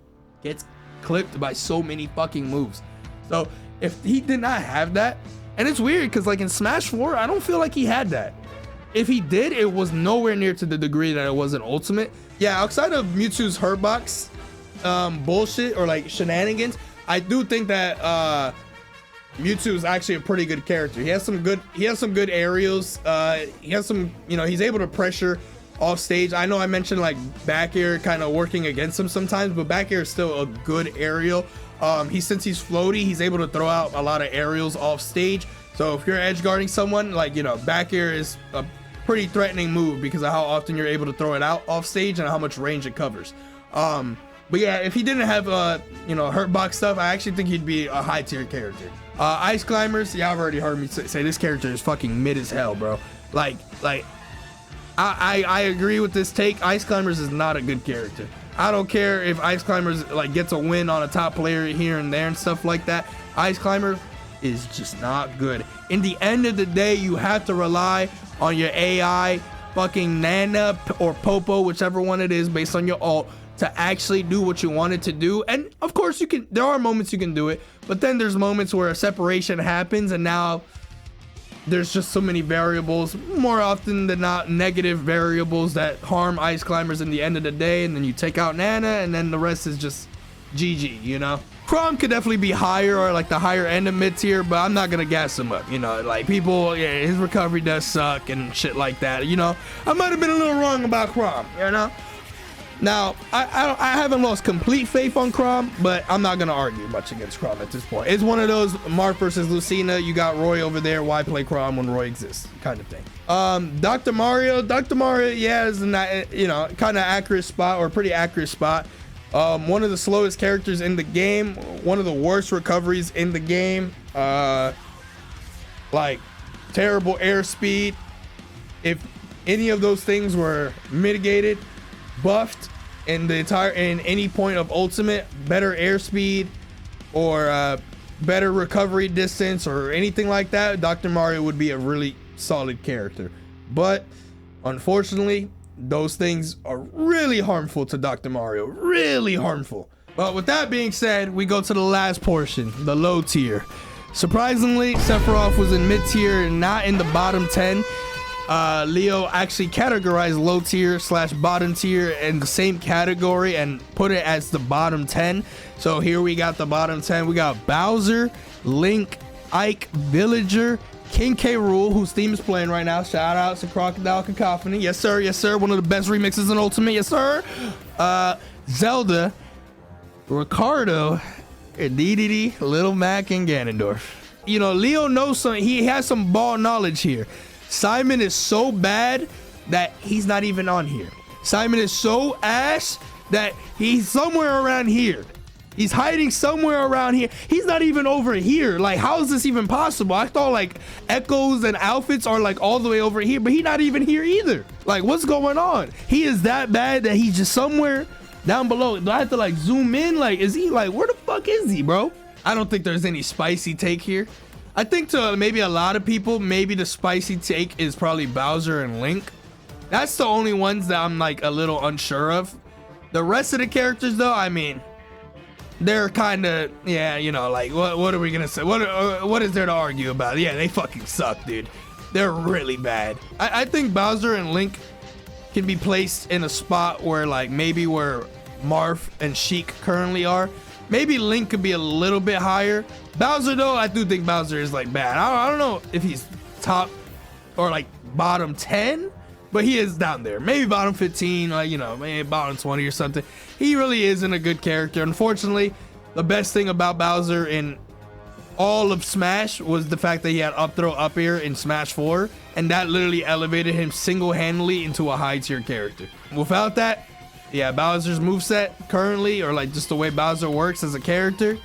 gets clipped by so many fucking moves. So if he did not have that, and it's weird because like in Smash 4, I don't feel like he had that. If he did, it was nowhere near to the degree that it was in Ultimate. Yeah, outside of Mewtwo's hurt box bullshit or like shenanigans, I do think that Mewtwo is actually a pretty good character. He has some good aerials. He has some, you know, he's able to pressure off stage. I know I mentioned like back air kind of working against him sometimes, but back air is still a good aerial. Since he's floaty, he's able to throw out a lot of aerials off stage. So if you're edge guarding someone, like, you know, back air is a pretty threatening move because of how often you're able to throw it out off stage and how much range it covers. But yeah, if he didn't have you know, hurt box stuff, I actually think he'd be a high tier character. Ice Climbers, yeah, I've already heard me say this character is fucking mid as hell, bro. Like I agree with this take. Ice Climbers is not a good character. I don't care if Ice Climbers like gets a win on a top player here and there and stuff like that. Ice Climber is just not good. In the end of the day, you have to rely on your AI, fucking Nana or Popo, whichever one it is, based on your ult, to actually do what you want it to do. And of course you can, there are moments you can do it, but then there's moments where a separation happens and now there's just so many variables, more often than not negative variables that harm Ice Climbers in the end of the day, and then you take out Nana and then the rest is just GG, you know? Chrom could definitely be higher or like the higher end of mid tier, but I'm not gonna gas him up, you know? Like people, yeah, his recovery does suck and shit like that, you know? I might have been a little wrong about Chrom, you know? Now, I haven't lost complete faith on Chrom, but I'm not going to argue much against Chrom at this point. It's one of those Marth versus Lucina, you got Roy over there, why play Chrom when Roy exists kind of thing. Dr. Mario, yeah, is in that, you know, kind of accurate spot or pretty accurate spot. One of the slowest characters in the game, one of the worst recoveries in the game, like terrible airspeed. If any of those things were mitigated, buffed in any point of Ultimate, better airspeed or better recovery distance or anything like that, Dr. Mario would be a really solid character. But unfortunately, those things are really harmful to Dr. Mario, really harmful. But with that being said, we go to the last portion, the low tier. Surprisingly, Sephiroth was in mid tier and not in the bottom 10. Leo actually categorized low tier / bottom tier in the same category and put it as the bottom 10. So here we got the bottom 10. We got Bowser, Link, Ike, Villager, King K. Rool, whose theme is playing right now. Shout out to Crocodile Cacophony. Yes sir, yes sir. One of the best remixes in Ultimate. Yes sir. Zelda, Ricardo, DDD, Little Mac, and Ganondorf. You know, Leo knows some. He has some ball knowledge here. Simon is so bad that he's not even on here. Simon is so ass that he's somewhere around here. He's hiding somewhere around here. He's not even over here. Like, how is this even possible? I thought like Echoes and outfits are like all the way over here, but he's not even here either. Like, what's going on? He is that bad that he's just somewhere down below. Do I have to like zoom in? Like, is he like, where the fuck is he, bro? I don't think there's any spicy take here. I think to maybe a lot of people, maybe the spicy take is probably Bowser and Link. That's the only ones that I'm like a little unsure of. The rest of the characters though, I mean, they're kind of, yeah, you know, like what are we gonna say? What is there to argue about? Yeah, they fucking suck, dude. They're really bad. I think Bowser and Link can be placed in a spot where like maybe where Marth and Sheik currently are. Maybe Link could be a little bit higher. Bowser though, I do think Bowser is like bad. I don't know if he's top or like bottom 10, but he is down there. Maybe bottom 15, like, you know, maybe bottom 20 or something. He really isn't a good character. Unfortunately, the best thing about Bowser in all of Smash was the fact that he had up throw up air in Smash 4, and that literally elevated him single-handedly into a high tier character. Without that, yeah, Bowser's moveset currently, or like just the way Bowser works as a character,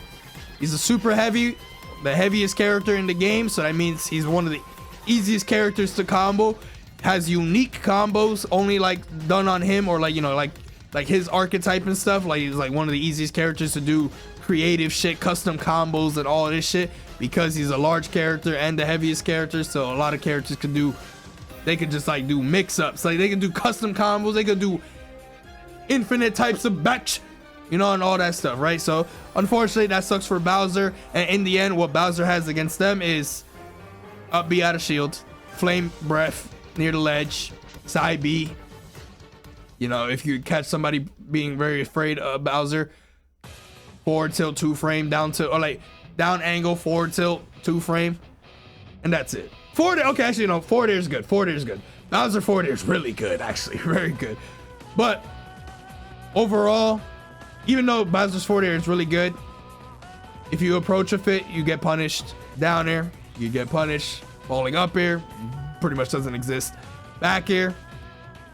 he's a super heavy, the heaviest character in the game, so that means he's one of the easiest characters to combo, has unique combos only like done on him, or like, you know, like his archetype and stuff. Like he's like one of the easiest characters to do creative shit, custom combos and all of this shit, because he's a large character and the heaviest character. So a lot of characters can do, they could just like do mix-ups, like they can do custom combos, they could do infinite types of batch, you know, and all that stuff, right? So unfortunately that sucks for Bowser, and in the end what Bowser has against them is up B out of shield, flame breath near the ledge, side B. You know, if you catch somebody being very afraid of Bowser, forward tilt 2 frame, down tilt, or like down angle, forward tilt 2 frame, and that's it. Forward, okay, actually, no, forward air is good. Forward air is good. Bowser forward air is really good, actually, very good. But overall, even though Bowser's forward air is really good, if you approach a fit, you get punished. Down air, you get punished. Falling up air, pretty much doesn't exist. Back air,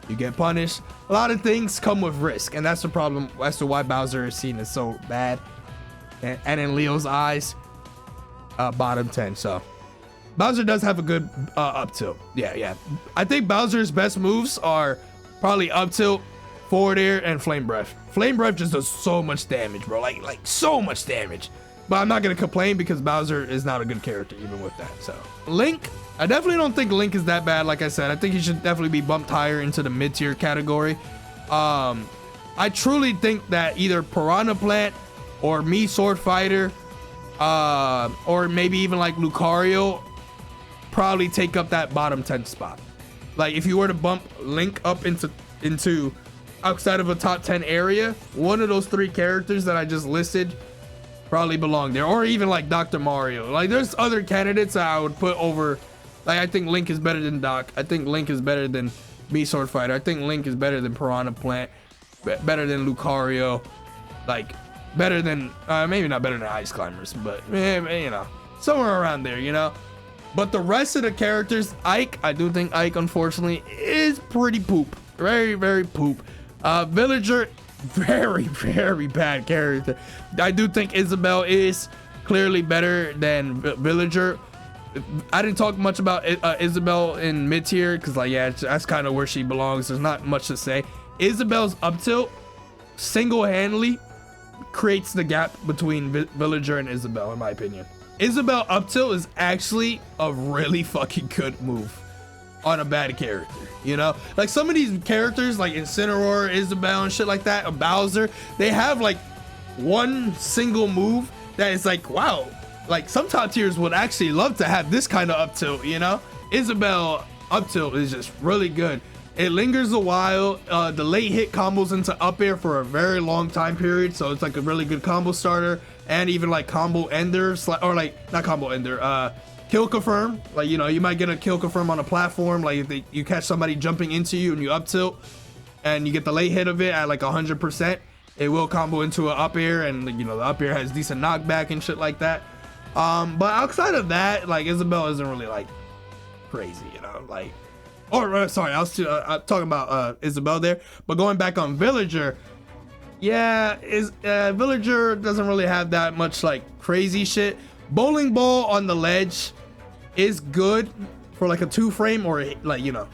you get punished. A lot of things come with risk, and that's the problem as to why Bowser is seen as so bad. And in Leo's eyes, bottom 10. So Bowser does have a good up tilt. Yeah. I think Bowser's best moves are probably up tilt, forward air, and flame breath. Flame breath just does so much damage, bro. Like so much damage. But I'm not gonna complain because Bowser is not a good character even with that. So Link, I definitely don't think Link is that bad. Like I said, I think he should definitely be bumped higher into the mid-tier category. I truly think that either Piranha Plant or Me Sword Fighter, or maybe even like Lucario, probably take up that bottom 10 spot. Like if you were to bump Link up into outside of a top 10 area, one of those 3 characters that I just listed probably belong there, or even like Dr. Mario. Like there's other candidates that I would put over. Like I think Link is better than Doc. I think Link is better than Me Sword Fighter. I think Link is better than Piranha Plant, better than Lucario, like better than maybe not better than Ice Climbers, but you know, somewhere around there, you know. But the rest of the characters, Ike, I do think Ike unfortunately is pretty poop, very poop. Villager, very bad character. I do think Isabelle is clearly better than Villager. I didn't talk much about Isabelle in mid tier because, like, yeah, that's kind of where she belongs. There's not much to say. Isabelle's up tilt single-handedly creates the gap between Villager and Isabelle, in my opinion. Isabelle up tilt is actually a really fucking good move on a bad character, you know? Like some of these characters, like Incineroar, Isabelle, and shit like that, or Bowser, they have like one single move that is like, wow. Like some top tiers would actually love to have this kind of up tilt, you know? Isabelle up tilt is just really good. It lingers a while. The late hit combos into up air for a very long time period, so it's like a really good combo starter, and even like combo ender, or like not combo ender, kill confirm. Like, you know, you might get a kill confirm on a platform, like if you catch somebody jumping into you and you up tilt, and you get the late hit of it at like 100%, it will combo into an up air, and you know the up air has decent knockback and shit like that. But outside of that, like Isabelle isn't really like crazy, you know, like. Or sorry, I was talking about Isabelle there, but going back on Villager, yeah, Villager doesn't really have that much like crazy shit. Bowling ball on the ledge is good for like a 2 frame or like, you know,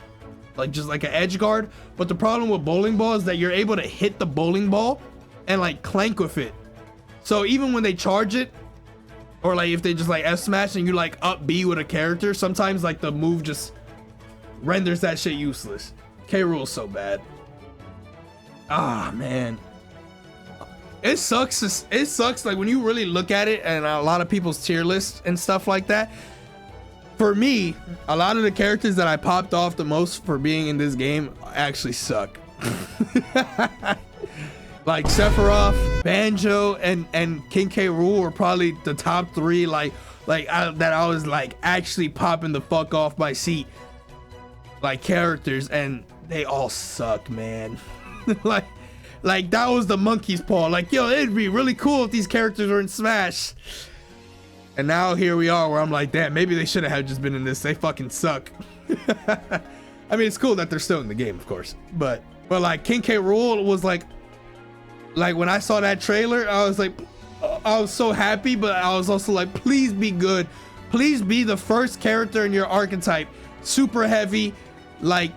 like just like an edge guard. But the problem with bowling ball is that you're able to hit the bowling ball and like clank with it. So even when they charge it, or like if they just like F smash and you like up B with a character, sometimes like the move just renders that shit useless. K. Rool's so bad. Ah, man. It sucks. It sucks. Like when you really look at it, and a lot of people's tier lists and stuff like that. For me, a lot of the characters that I popped off the most for being in this game actually suck. Like Sephiroth, Banjo, and King K. Rool were probably the top 3. That I was like actually popping the fuck off my seat. Like characters, and they all suck, man. like that was the monkey's paw. Like, yo, it'd be really cool if these characters were in Smash. And now here we are, where I'm like, damn, maybe they should have just been in this. They fucking suck. I mean, it's cool that they're still in the game, of course, but like King K. Rool was like when I saw that trailer, I was like, I was so happy, but I was also like, please be good. Please be the first character in your archetype, super heavy, like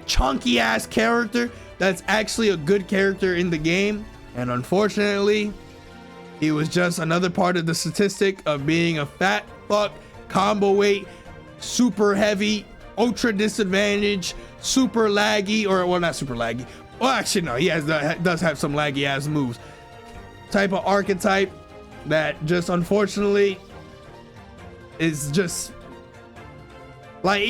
chunky ass character that's actually a good character in the game. And unfortunately, he was just another part of the statistic of being a fat fuck, combo weight, super heavy, ultra disadvantage, super laggy, or well, not super laggy. Well, actually no, he does have some laggy ass moves. Type of archetype that just unfortunately is just like,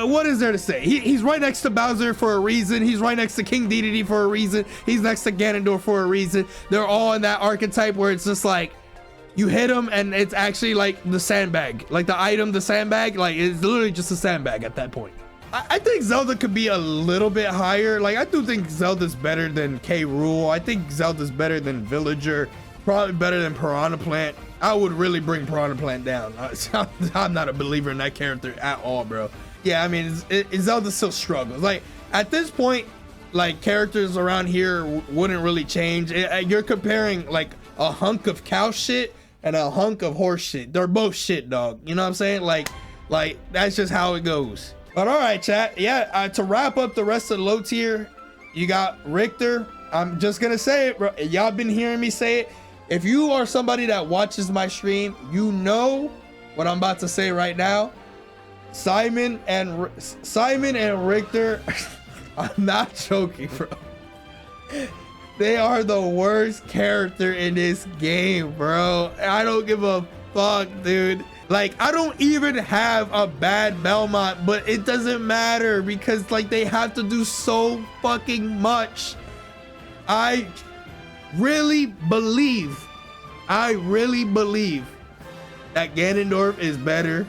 what is there to say? He's right next to Bowser for a reason. He's right next to King Dedede for a reason. He's next to Ganondorf for a reason. They're all in that archetype where it's just like, you hit him and it's actually like the sandbag. Like the item, the sandbag, like it's literally just a sandbag at that point. I think Zelda could be a little bit higher. Like I do think Zelda's better than K. Rool. I think Zelda's better than Villager. Probably better than Piranha Plant. I would really bring Piranha Plant down. I'm not a believer in that character at all, bro. Yeah, I mean, Zelda still struggles. Like at this point, like characters around here wouldn't really change. You're comparing like a hunk of cow shit and a hunk of horse shit. They're both shit, dog. You know what I'm saying? Like that's just how it goes. But all right, chat. Yeah, to wrap up the rest of the low tier, you got Richter. I'm just gonna say it, bro. Y'all been hearing me say it. If you are somebody that watches my stream, you know what I'm about to say right now. Simon and Richter, I'm not joking, bro. They are the worst character in this game, bro. I don't give a fuck, dude. Like, I don't even have a bad Belmont, but it doesn't matter because like they have to do so fucking much. I really believe that Ganondorf is better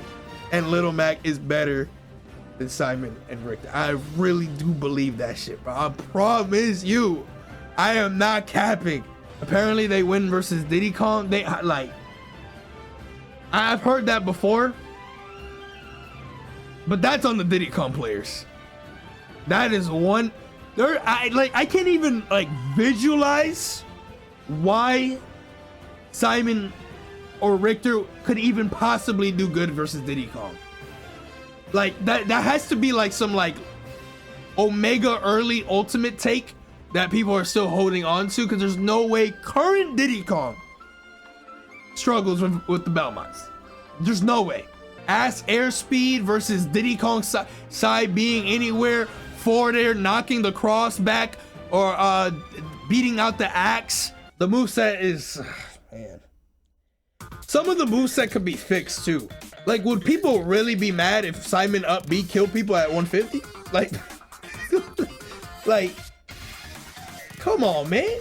and Little Mac is better than Simon and Richter. I really do believe that shit, bro. I promise you, I am not capping. Apparently they win versus Diddy Kong. They like, I've heard that before, but that's on the Diddy Kong players. That is one. I can't even like visualize why Simon or Richter could even possibly do good versus Diddy Kong. Like that has to be like some like Omega early ultimate take that people are still holding on to, because there's no way current Diddy Kong struggles with the Belmonts. There's no way. Ass airspeed versus Diddy Kong side being anywhere forward air, knocking the cross back, or beating out the axe. The moveset is, man. Some of the moveset could be fixed too. Like, would people really be mad if Simon up B killed people at 150? Like, like, come on, man.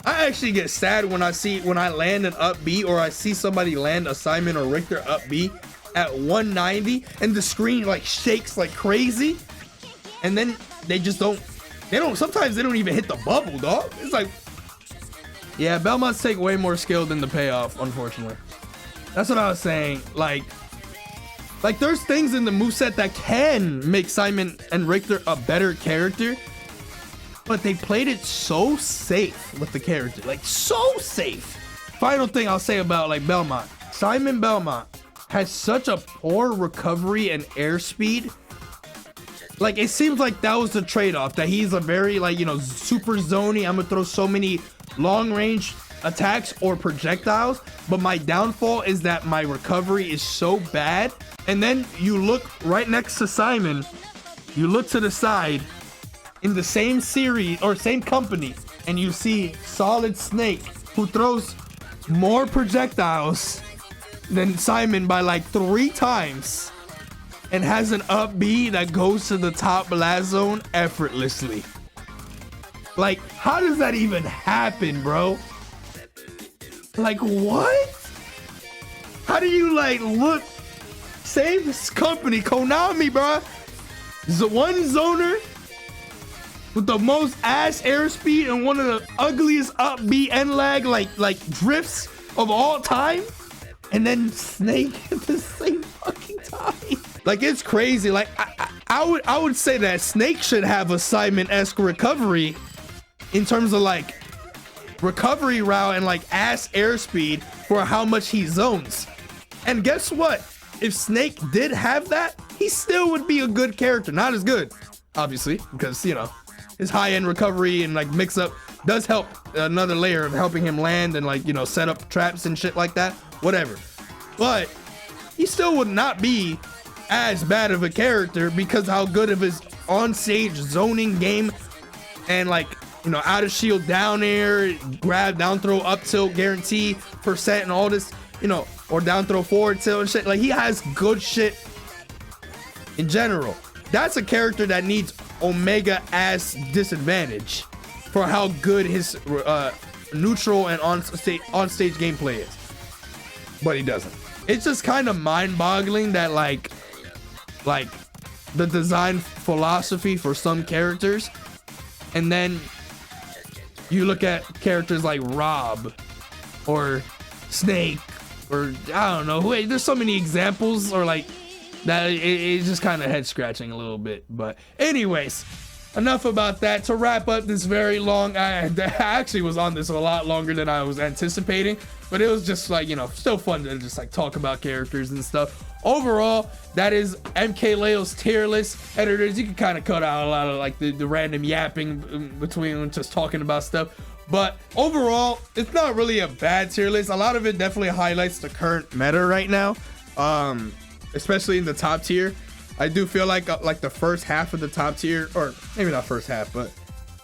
I actually get sad when I land an up B, or I see somebody land a Simon or Richter up B at 190 and the screen like shakes like crazy, and then they sometimes they don't even hit the bubble, dog. It's like, yeah, Belmonts take way more skill than the payoff, unfortunately. That's what I was saying. Like there's things in the moveset that can make Simon and Richter a better character, but they played it so safe with the character, like so safe. Final thing I'll say about like Belmont, Simon Belmont has such a poor recovery and airspeed. Like, it seems like that was the trade-off, that he's a very, like, you know, super zony. I'm gonna throw so many long range attacks or projectiles, but my downfall is that my recovery is so bad. And then you look right next to Simon, you look to the side in the same series or same company, and you see Solid Snake, who throws more projectiles than Simon by like 3 times and has an up B that goes to the top blast zone effortlessly. Like, how does that even happen, bro? Like, what? How do you like look? Same company, Konami, bro. The one zoner with the most ass airspeed and one of the ugliest up B and lag like drifts of all time, and then Snake at the same fucking time. Like, it's crazy. Like, I would say that Snake should have a Simon-esque recovery in terms of like recovery route and like ass airspeed for how much he zones. And guess what? If Snake did have that, he still would be a good character. Not as good, obviously, because, you know, his high-end recovery and like mix-up does help, another layer of helping him land and like, you know, set up traps and shit like that, whatever. But he still would not be as bad of a character because how good of his on-stage zoning game and like, you know, out of shield down air, grab, down throw, up tilt, guarantee percent and all this, you know, or down throw forward tilt and shit. Like, he has good shit in general. That's a character that needs Omega ass disadvantage for how good his neutral and on stage gameplay is, but he doesn't. It's just kind of mind-boggling that like the design philosophy for some characters, and then you look at characters like Rob or Snake or I don't know who. There's so many examples or like that. It's just kind of head scratching a little bit. But anyways, enough about that. To wrap up this very long, I actually was on this a lot longer than I was anticipating, but it was just like, you know, still fun to just like talk about characters and stuff. Overall, that is MKLeo's tier list. Editors, you can kind of cut out a lot of like the random yapping between just talking about stuff. But overall, it's not really a bad tier list. A lot of it definitely highlights the current meta right now, especially in the top tier. I do feel like the first half of the top tier, or maybe not first half, but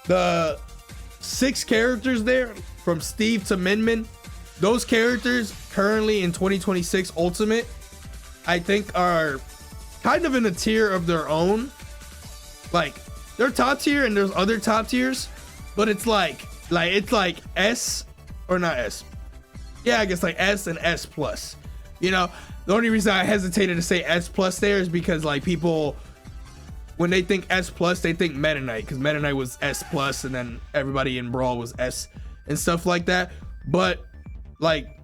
the 6 characters there from Steve to Min Min, those characters currently in 2026 Ultimate, I think are kind of in a tier of their own. Like, they're top tier and there's other top tiers, but it's like S, or not S. Yeah, I guess like S and S plus. You know, the only reason I hesitated to say S plus there is because like people, when they think S plus, they think Meta Knight, because Meta Knight was S plus and then everybody in Brawl was S and stuff like that. But like,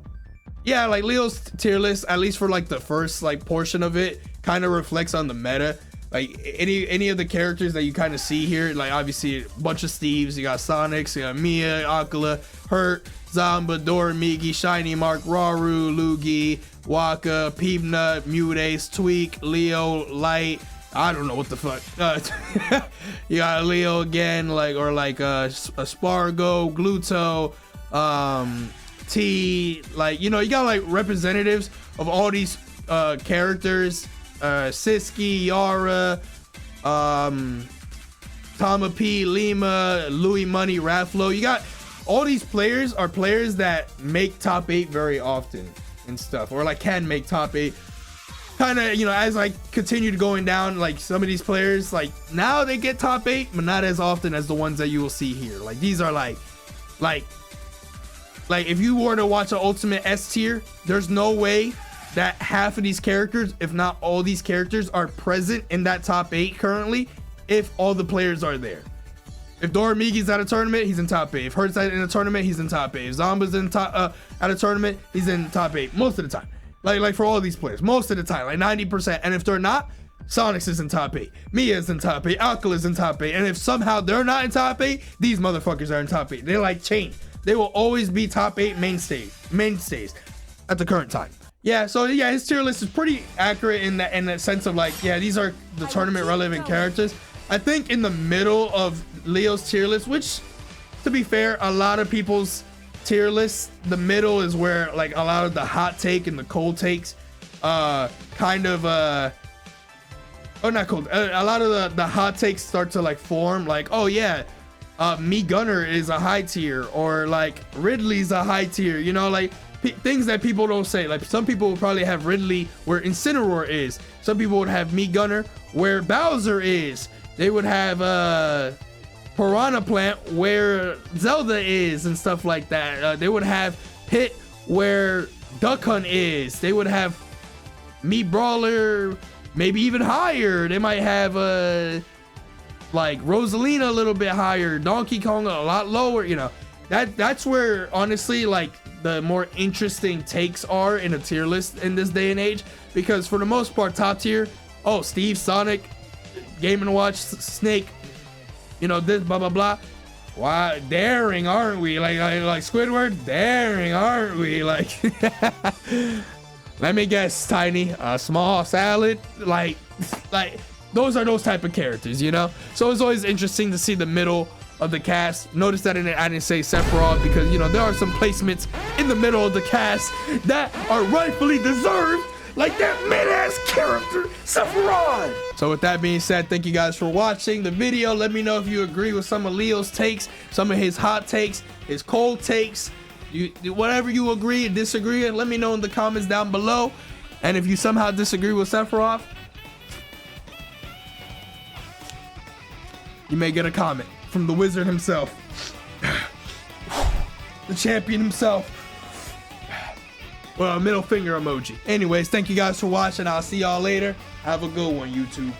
yeah, like Leo's tier list, at least for like the first like portion of it, kind of reflects on the meta. Like any of the characters that you kind of see here, like obviously a bunch of Steves, you got Sonics, you got Mia, Akala, Hurt, Zamba, Doramigi, Shiny Mark, Raru, Lugi, Waka, Peebnut, Mutace, Tweak, Leo, Light, I don't know what the fuck. You got Leo again, like, or like a Spargo, Gluto, T, like, you know, you got like representatives of all these characters. Siski, Yara, Tama P, Lima, Louis Money, Raflo. You got all these players are players that make top 8 very often and stuff, or like can make top 8. Kind of, you know, as I continued going down, like some of these players, like now they get top 8, but not as often as the ones that you will see here. Like these are like if you were to watch an Ultimate S tier, there's no way that half of these characters, if not all these characters, are present in that top 8 currently, if all the players are there. If Doramigi's at a tournament, he's in top 8. If Hurt's in a tournament, he's in top 8. If Zomba's in top at a tournament, he's in top 8 most of the time. Like for all these players, most of the time, like 90%. And if they're not, Sonics is in top 8. Mia's in top 8. Alkal is in top 8. And if somehow they're not in top 8, these motherfuckers are in top 8. They're like chained. They will always be top 8 mainstays at the current time. Yeah, so yeah, his tier list is pretty accurate in that sense of like, yeah, these are the tournament relevant characters. I think in the middle of Leo's tier list, which to be fair, a lot of people's tier list, the middle is where like a lot of the hot take and the cold takes kind of oh, not cold, a lot of the hot takes start to like form, like, oh yeah, me Gunner is a high tier, or like Ridley's a high tier, you know, like things that people don't say. Like some people would probably have Ridley where Incineroar is, some people would have me Gunner where Bowser is, they would have Piranha Plant where Zelda is and stuff like that. They would have Pit where Duck Hunt is, they would have me Brawler maybe even higher, they might have like Rosalina a little bit higher, Donkey Kong a lot lower, you know. That's where honestly like the more interesting takes are in a tier list in this day and age, because for the most part top tier, oh, Steve, Sonic, Game & Watch, Snake, you know, this blah blah blah. Why daring, aren't we? Like Squidward, daring, aren't we? Like let me guess, Tiny, a small salad, like those are those type of characters, you know. So it's always interesting to see the middle of the cast. Notice that I didn't say Sephiroth, because you know there are some placements in the middle of the cast that are rightfully deserved, like that mid-ass character Sephiroth. So with that being said, thank you guys for watching the video. Let me know if you agree with some of Leo's takes, some of his hot takes, his cold takes. Whatever you agree and disagree, let me know in the comments down below. And if you somehow disagree with Sephiroth, you may get a comment from the wizard himself, the champion himself. Well, a middle finger emoji. Anyways, thank you guys for watching. I'll see y'all later. Have a good one, YouTube.